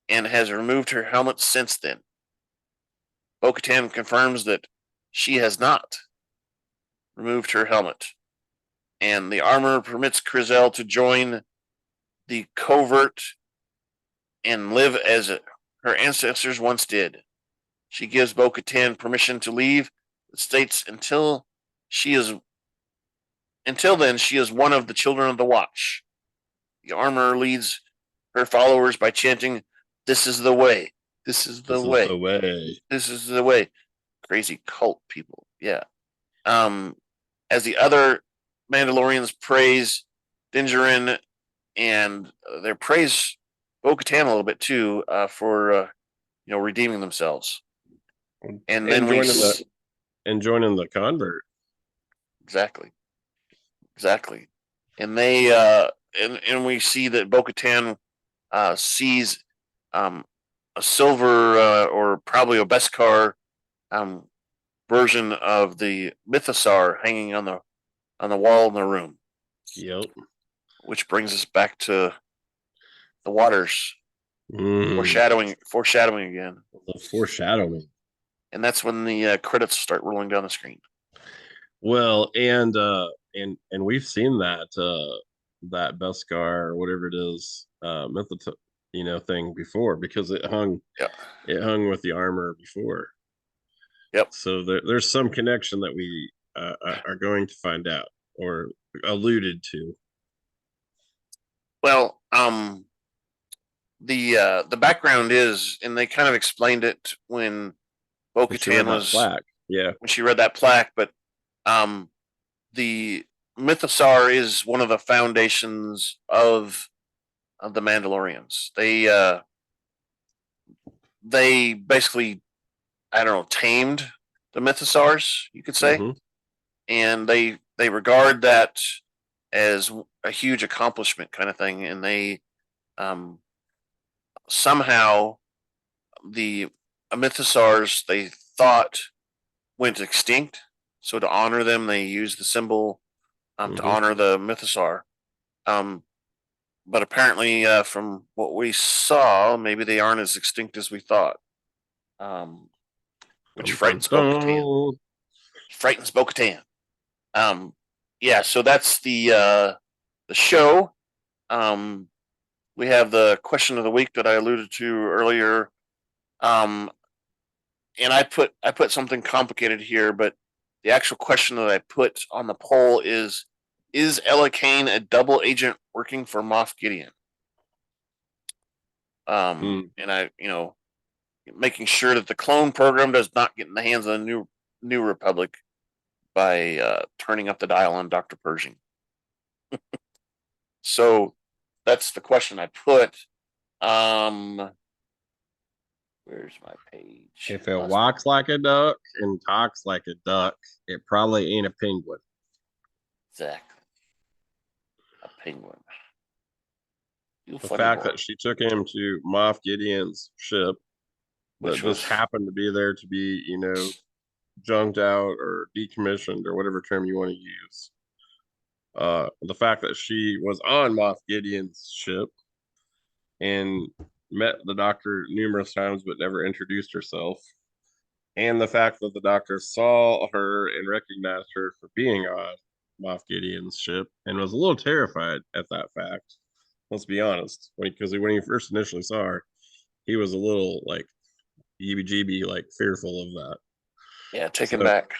and has removed her helmet since then. Bo-Katan confirms that she has not removed her helmet, and the armor permits Kryzel to join the covert and live as her ancestors once did. She gives Bo-Katan permission to leave, but states until then she is one of the Children of the Watch. The armor leads her followers by chanting, "This is the way. This is the way. This is the way. This is the way." Crazy cult people. Yeah. As the other Mandalorians praise Djarin and their praise Bo-Katan a little bit too, for redeeming themselves. And then joining the convert. Exactly. And they and we see that Bo-Katan sees a silver or probably a Beskar version of the Mythosaur hanging on the wall in the room. Yep. Which brings us back to the waters. Foreshadowing again. The foreshadowing. And that's when the credits start rolling down the screen. Well, and we've seen that Beskar or whatever it is, thing before, because it hung with the armor before. Yep. So there's some connection that we are going to find out or alluded to. Well, the background is, and they kind of explained it when Bo-Katan was plaque. Yeah, when she read that plaque, but the Mythosaur is one of the foundations of the Mandalorians. They basically, I don't know, tamed the Mythosaurs, you could say, and they regard that as a huge accomplishment, kind of thing, and they somehow the Mythosaurs they thought went extinct. So to honor them, they used the symbol to honor the Mythosaur. But apparently, from what we saw, maybe they aren't as extinct as we thought. Which frightens Bo-Katan. Frightens Bo-Katan. Yeah, so that's the show. We have the question of the week that I alluded to earlier. And I put something complicated here, but the actual question that I put on the poll is Elia Kane a double agent working for Moff Gideon? And I, making sure that the clone program does not get in the hands of the New Republic by turning up the dial on Dr. Pershing. So that's the question I put. Where's my page? If it walks like a duck and talks like a duck, it probably ain't a penguin. Exactly. A penguin. The fact that she took him to Moff Gideon's ship that just happened to be there to be, junked out or decommissioned or whatever term you want to use. The fact that she was on Moff Gideon's ship and met the doctor numerous times but never introduced herself, and the fact that the doctor saw her and recognized her for being on Moff Gideon's ship and was a little terrified at that fact. Let's be honest, because when he first initially saw her, he was a little like heebie-jeebie, like fearful of that. Yeah, taken back.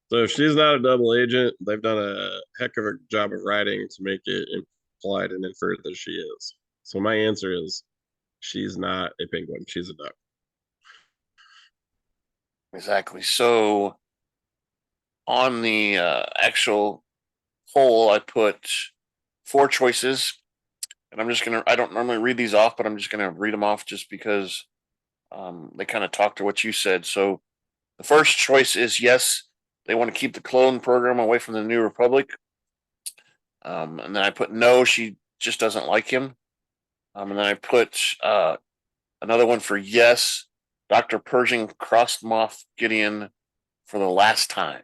So if she's not a double agent, they've done a heck of a job of writing to make it implied and inferred that she is. So my answer is she's not a penguin. She's a duck. Exactly. So on the actual poll, I put 4 choices. And I don't normally read these off, but I'm just going to read them off just because they kind of talk to what you said. So the first choice is yes, they want to keep the clone program away from the New Republic. And then I put no, she just doesn't like him. And then I put another one for yes, Dr. Pershing crossed Moff Gideon for the last time.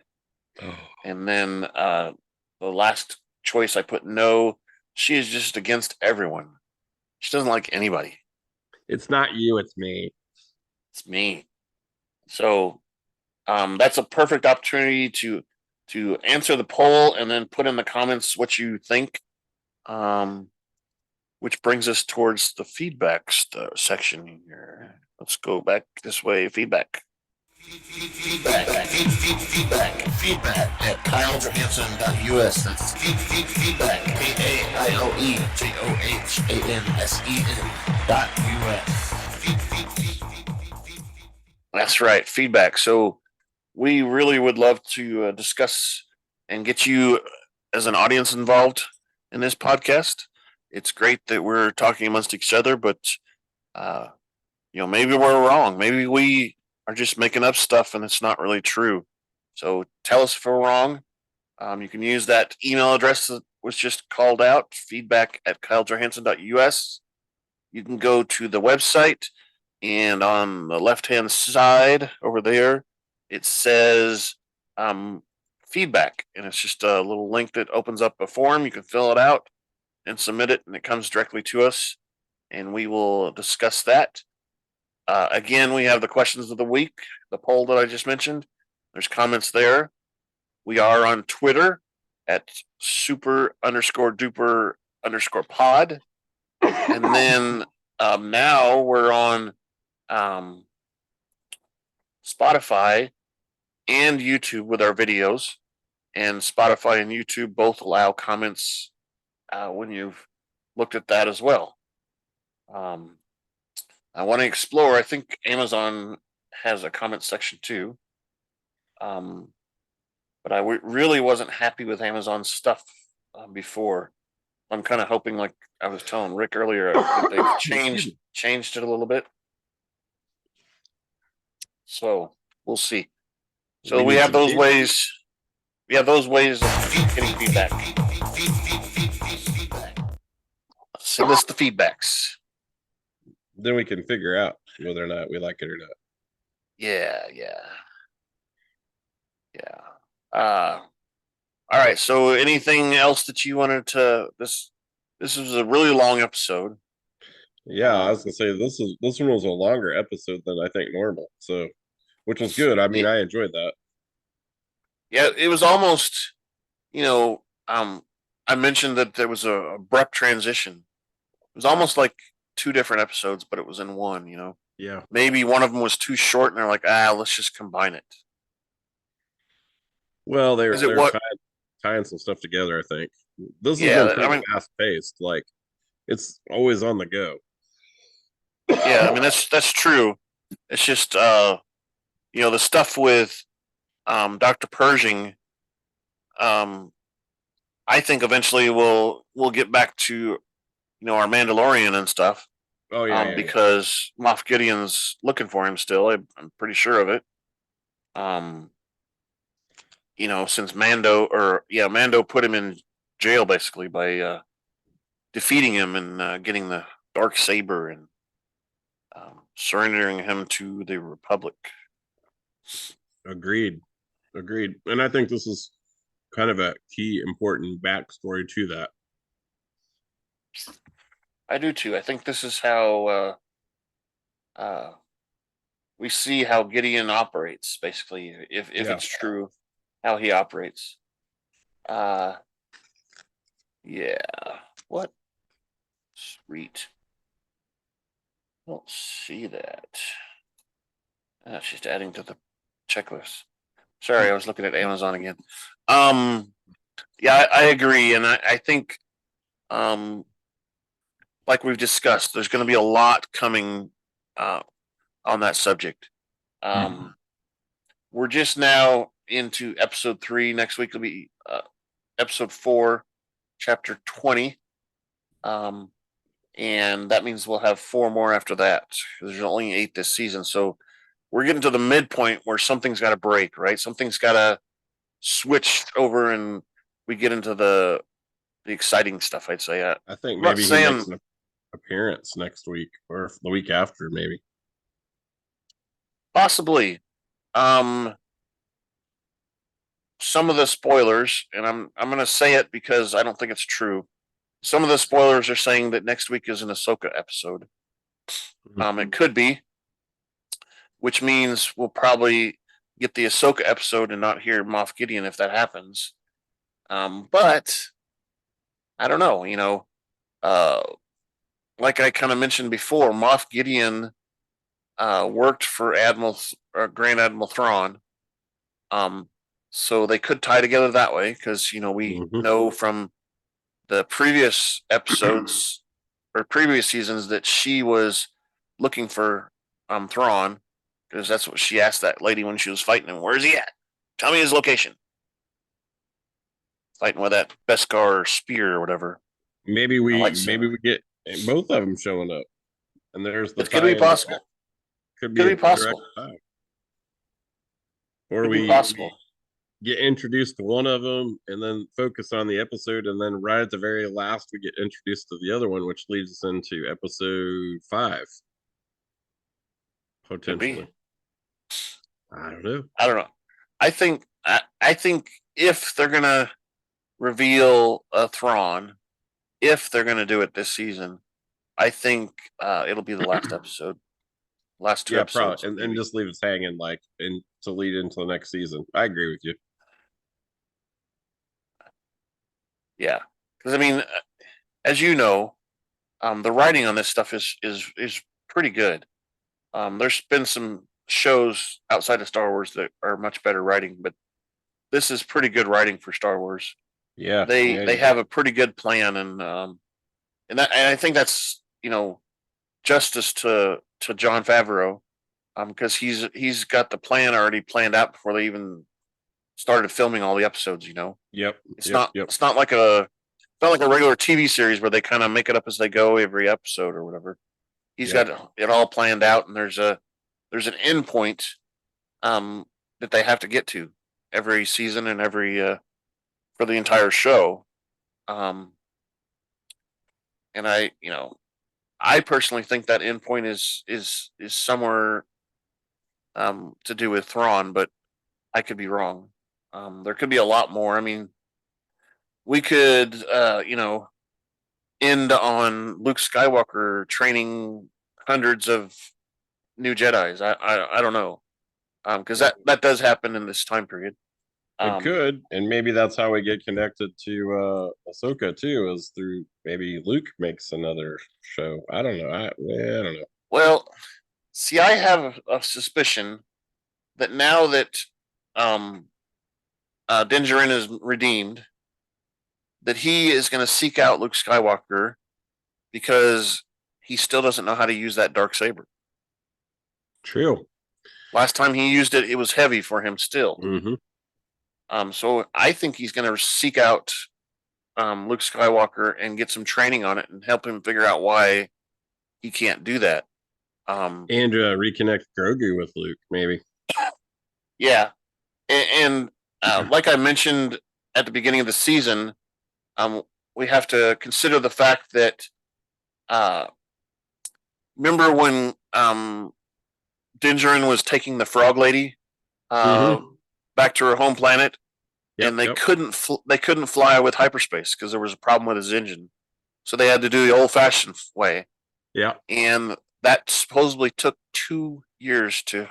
Oh. And then the last choice I put no, she is just against everyone. She doesn't like anybody. It's not you, it's me. It's me. So that's a perfect opportunity to answer the poll and then put in the comments what you think. Which brings us towards the feedback section here. Let's go back this way. Feedback at KyleJohansson.us. That's feedback, KyleJohansson.us. That's right, feedback. So we really would love to discuss and get you as an audience involved in this podcast. It's great that we're talking amongst each other, but maybe we're wrong. Maybe we are just making up stuff and it's not really true. So tell us if we're wrong. You can use that email address that was just called out, feedback@kylejohansson.us. You can go to the website, and on the left-hand side over there, it says feedback, and it's just a little link that opens up a form. You can fill it out and submit it, and it comes directly to us, and we will discuss that. Again, we have the questions of the week, the poll that I just mentioned. There's comments there. We are on Twitter at super_duper_pod. And then now we're on Spotify and YouTube with our videos. And Spotify and YouTube both allow comments when you've looked at that as well. I want to explore. I think Amazon has a comment section too. But I really wasn't happy with Amazon's stuff before. I'm kind of hoping, like I was telling Rick earlier, that they've changed it a little bit. So we'll see. So we have those ways. We have those ways of getting feedback. Send us the feedbacks. Then we can figure out whether or not we like it or not. Yeah. All right. So anything else that you wanted to this was a really long episode. Yeah, I was gonna say this one was a longer episode than I think normal. So which was good. I mean, I enjoyed that. Yeah, it was almost, I mentioned that there was a abrupt transition. It was almost like two different episodes, but it was in one, Yeah. Maybe one of them was too short and they're like, let's just combine it. Well, they're tying some stuff together, I think. This has been pretty fast paced. Like, it's always on the go. Yeah, I mean that's true. It's just the stuff with Dr. Pershing, I think eventually we'll get back to our Mandalorian and stuff. Oh yeah, because Moff Gideon's looking for him still. I'm pretty sure of it. Since Mando put him in jail basically by defeating him and getting the dark saber and surrendering him to the Republic. Agreed. And I think this is kind of a key important backstory to that. I do too. I think this is how we see how Gideon operates, basically, if it's true, how he operates. Yeah. What? Sweet. I don't see that. She's adding to the checklist. Sorry, I was looking at Amazon again. Yeah, I agree, and I think, like we've discussed, there's going to be a lot coming on that subject. We're just now into episode 3. Next week will be episode 4, chapter 20. And that means we'll have 4 more after that. There's only 8 this season, so we're getting to the midpoint where something's got to break, right? Something's got to switch over, and we get into the exciting stuff. I'd say. I think maybe he makes an appearance next week or the week after, maybe. Possibly. Some of the spoilers, and I'm going to say it because I don't think it's true. Some of the spoilers are saying that next week is an Ahsoka episode. It could be, which means we'll probably get the Ahsoka episode and not hear Moff Gideon if that happens. But I don't know. Like I kind of mentioned before, Moff Gideon worked for Grand Admiral Thrawn. So they could tie together that way because we know from the previous episodes or previous seasons that she was looking for Thrawn, because that's what she asked that lady when she was fighting him. Where's he at? Tell me his location. Fighting with that Beskar spear or whatever. Maybe we like get both of them showing up, and there's the it could be tie-in. possible. Could Could be be a direct possible. tie. Or Could be we possible. get introduced to one of them and then focus on the episode, and then right at the very last we get introduced to the other one, which leads us into episode 5 potentially. I don't know. I think if they're gonna reveal a Thrawn, if they're gonna do it this season, I think it'll be the last episode, last 2 episodes, probably, and just leave us hanging and to lead into the next season. I agree with you. Yeah, because I mean, as you know, the writing on this stuff is pretty good. There's been some shows outside of Star Wars that are much better writing, but this is pretty good writing for Star Wars. Yeah, they have a pretty good plan, and I think that's justice to Jon Favreau, because he's got the plan already planned out before they even started filming all the episodes. Yep. It's not like a regular TV series where they kind of make it up as they go every episode or whatever. He's got it all planned out, and there's an end point that they have to get to every season and every for the entire show. And I personally think that end point is somewhere to do with Thrawn, but I could be wrong. There could be a lot more. I mean, we could end on Luke Skywalker training hundreds of new Jedis. I don't know, because that does happen in this time period. It could, and maybe that's how we get connected to Ahsoka too, is through maybe Luke makes another show. I don't know. I don't know. Well, see, I have a suspicion that now that Djarin is redeemed, that he is going to seek out Luke Skywalker because he still doesn't know how to use that dark saber. True. Last time he used it, it was heavy for him still. Mm-hmm. So I think he's going to seek out Luke Skywalker and get some training on it and help him figure out why he can't do that. And reconnect Grogu with Luke, maybe. Yeah, and like I mentioned at the beginning of the season, we have to consider the fact that remember when Djarin was taking the frog lady back to her home planet, and they couldn't fly with hyperspace because there was a problem with his engine, so they had to do the old-fashioned way. Yeah, and that supposedly took 2 years to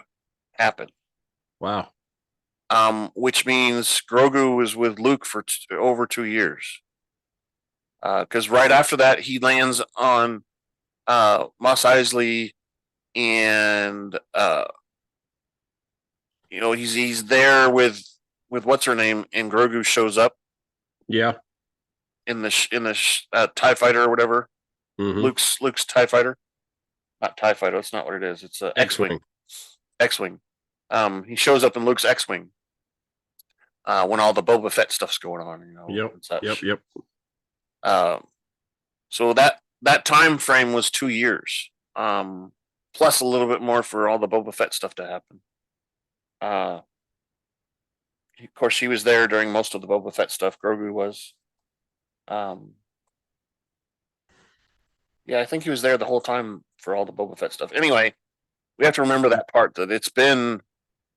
happen. Wow. Which means Grogu was with Luke for over 2 years. Because right after that, he lands on Mos Eisley, and he's there with what's her name, and Grogu shows up. Yeah. In the TIE fighter or whatever. Mm-hmm. Luke's TIE fighter, not TIE fighter. That's not what it is. It's a X-wing. X-wing. He shows up in Luke's X-wing when all the Boba Fett stuff's going on. Yep. So that time frame was 2 years, plus a little bit more for all the Boba Fett stuff to happen. Of course, he was there during most of the Boba Fett stuff. Grogu was. Yeah, I think he was there the whole time for all the Boba Fett stuff. Anyway, we have to remember that part, that it's been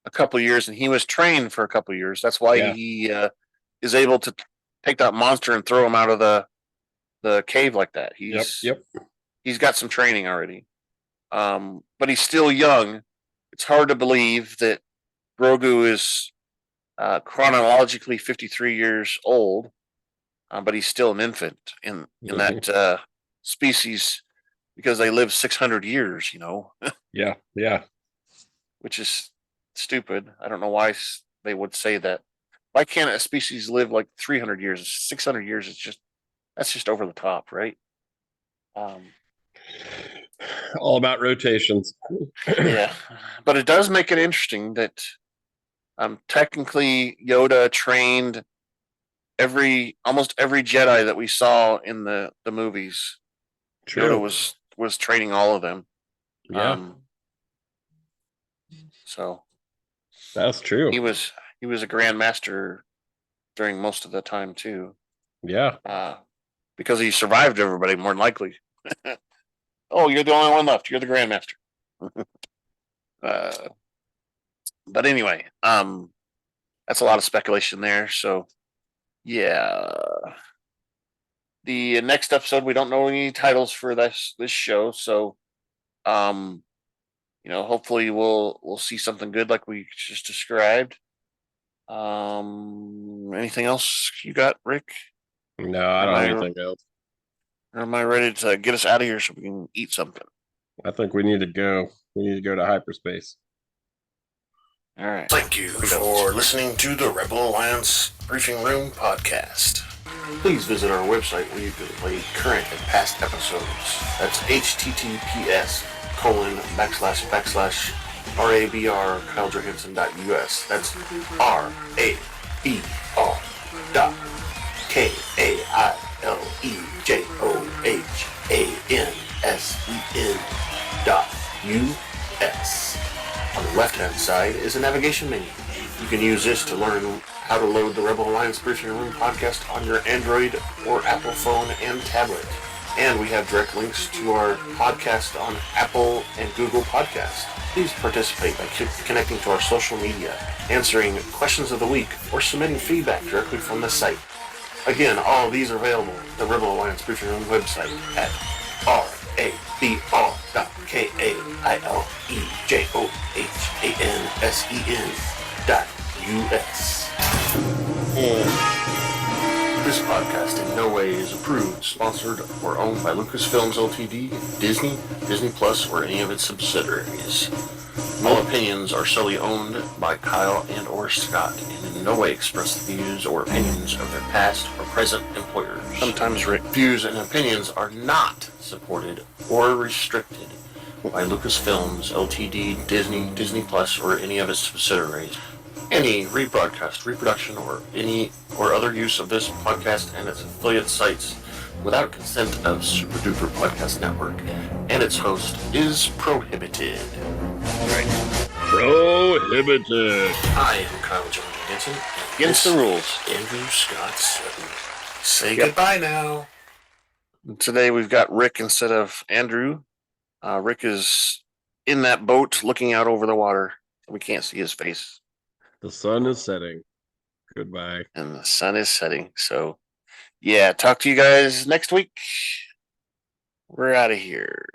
a couple of years, and he was trained for a couple of years. That's why he is able to take that monster and throw him out of the cave like that. He's got some training already, but he's still young. It's hard to believe that Grogu is chronologically 53 years old, but he's still an infant in that species, because they live 600 years. Yeah. Which is stupid. I don't know why they would say that. Why can't a species live like 300 years? 600 years is that's just over the top, right? All about rotations. Yeah, but it does make it interesting that technically Yoda trained almost every Jedi that we saw in the movies. True. Yoda was training all of them. Yeah. So that's true. He was a Grand Master during most of the time too. Yeah. Because he survived everybody more than likely. Oh, you're the only one left. You're the Grand Master. But anyway, that's a lot of speculation there. So yeah. The next episode, we don't know any titles for this show, so hopefully we'll see something good like we just described. Anything else you got, Rick? No, I don't have anything else. Or am I ready to get us out of here so we can eat something? I think we need to go. We need to go to hyperspace. All right. Thank you for listening to the Rebel Alliance Briefing Room podcast. Please visit our website where you can play current and past episodes. That's https://RABR.KaileJohansson.us. That's RABR.KaileJohansen.us. On the left-hand side is a navigation menu. You can use this to learn how to load the Rebel Alliance Briefing Room podcast on your Android or Apple phone and tablet. And we have direct links to our podcast on Apple and Google Podcasts. Please participate by connecting to our social media, answering questions of the week, or submitting feedback directly from the site. Again, all of these are available at the Rebel Alliance Briefing Room website at RABR.KaileJohansen.us. This podcast in no way is approved, sponsored, or owned by Lucasfilms Ltd., Disney, Disney Plus, or any of its subsidiaries. All opinions are solely owned by Kyle and or Scott, and in no way express the views or opinions of their past or present employers. Sometimes views and opinions are not supported or restricted by Lucasfilms Ltd., Disney, Disney Plus, or any of its subsidiaries. Any rebroadcast, reproduction, or any or other use of this podcast and its affiliate sites without consent of Super Duper Podcast Network and its host is prohibited. Right. Prohibited. I am Kyle Jon Favreau. Against the rules, Andrew Scott Sutton. Say goodbye now. Today we've got Rick instead of Andrew. Rick is in that boat looking out over the water. We can't see his face. The sun is setting. Goodbye. And the sun is setting. So, yeah, talk to you guys next week. We're out of here.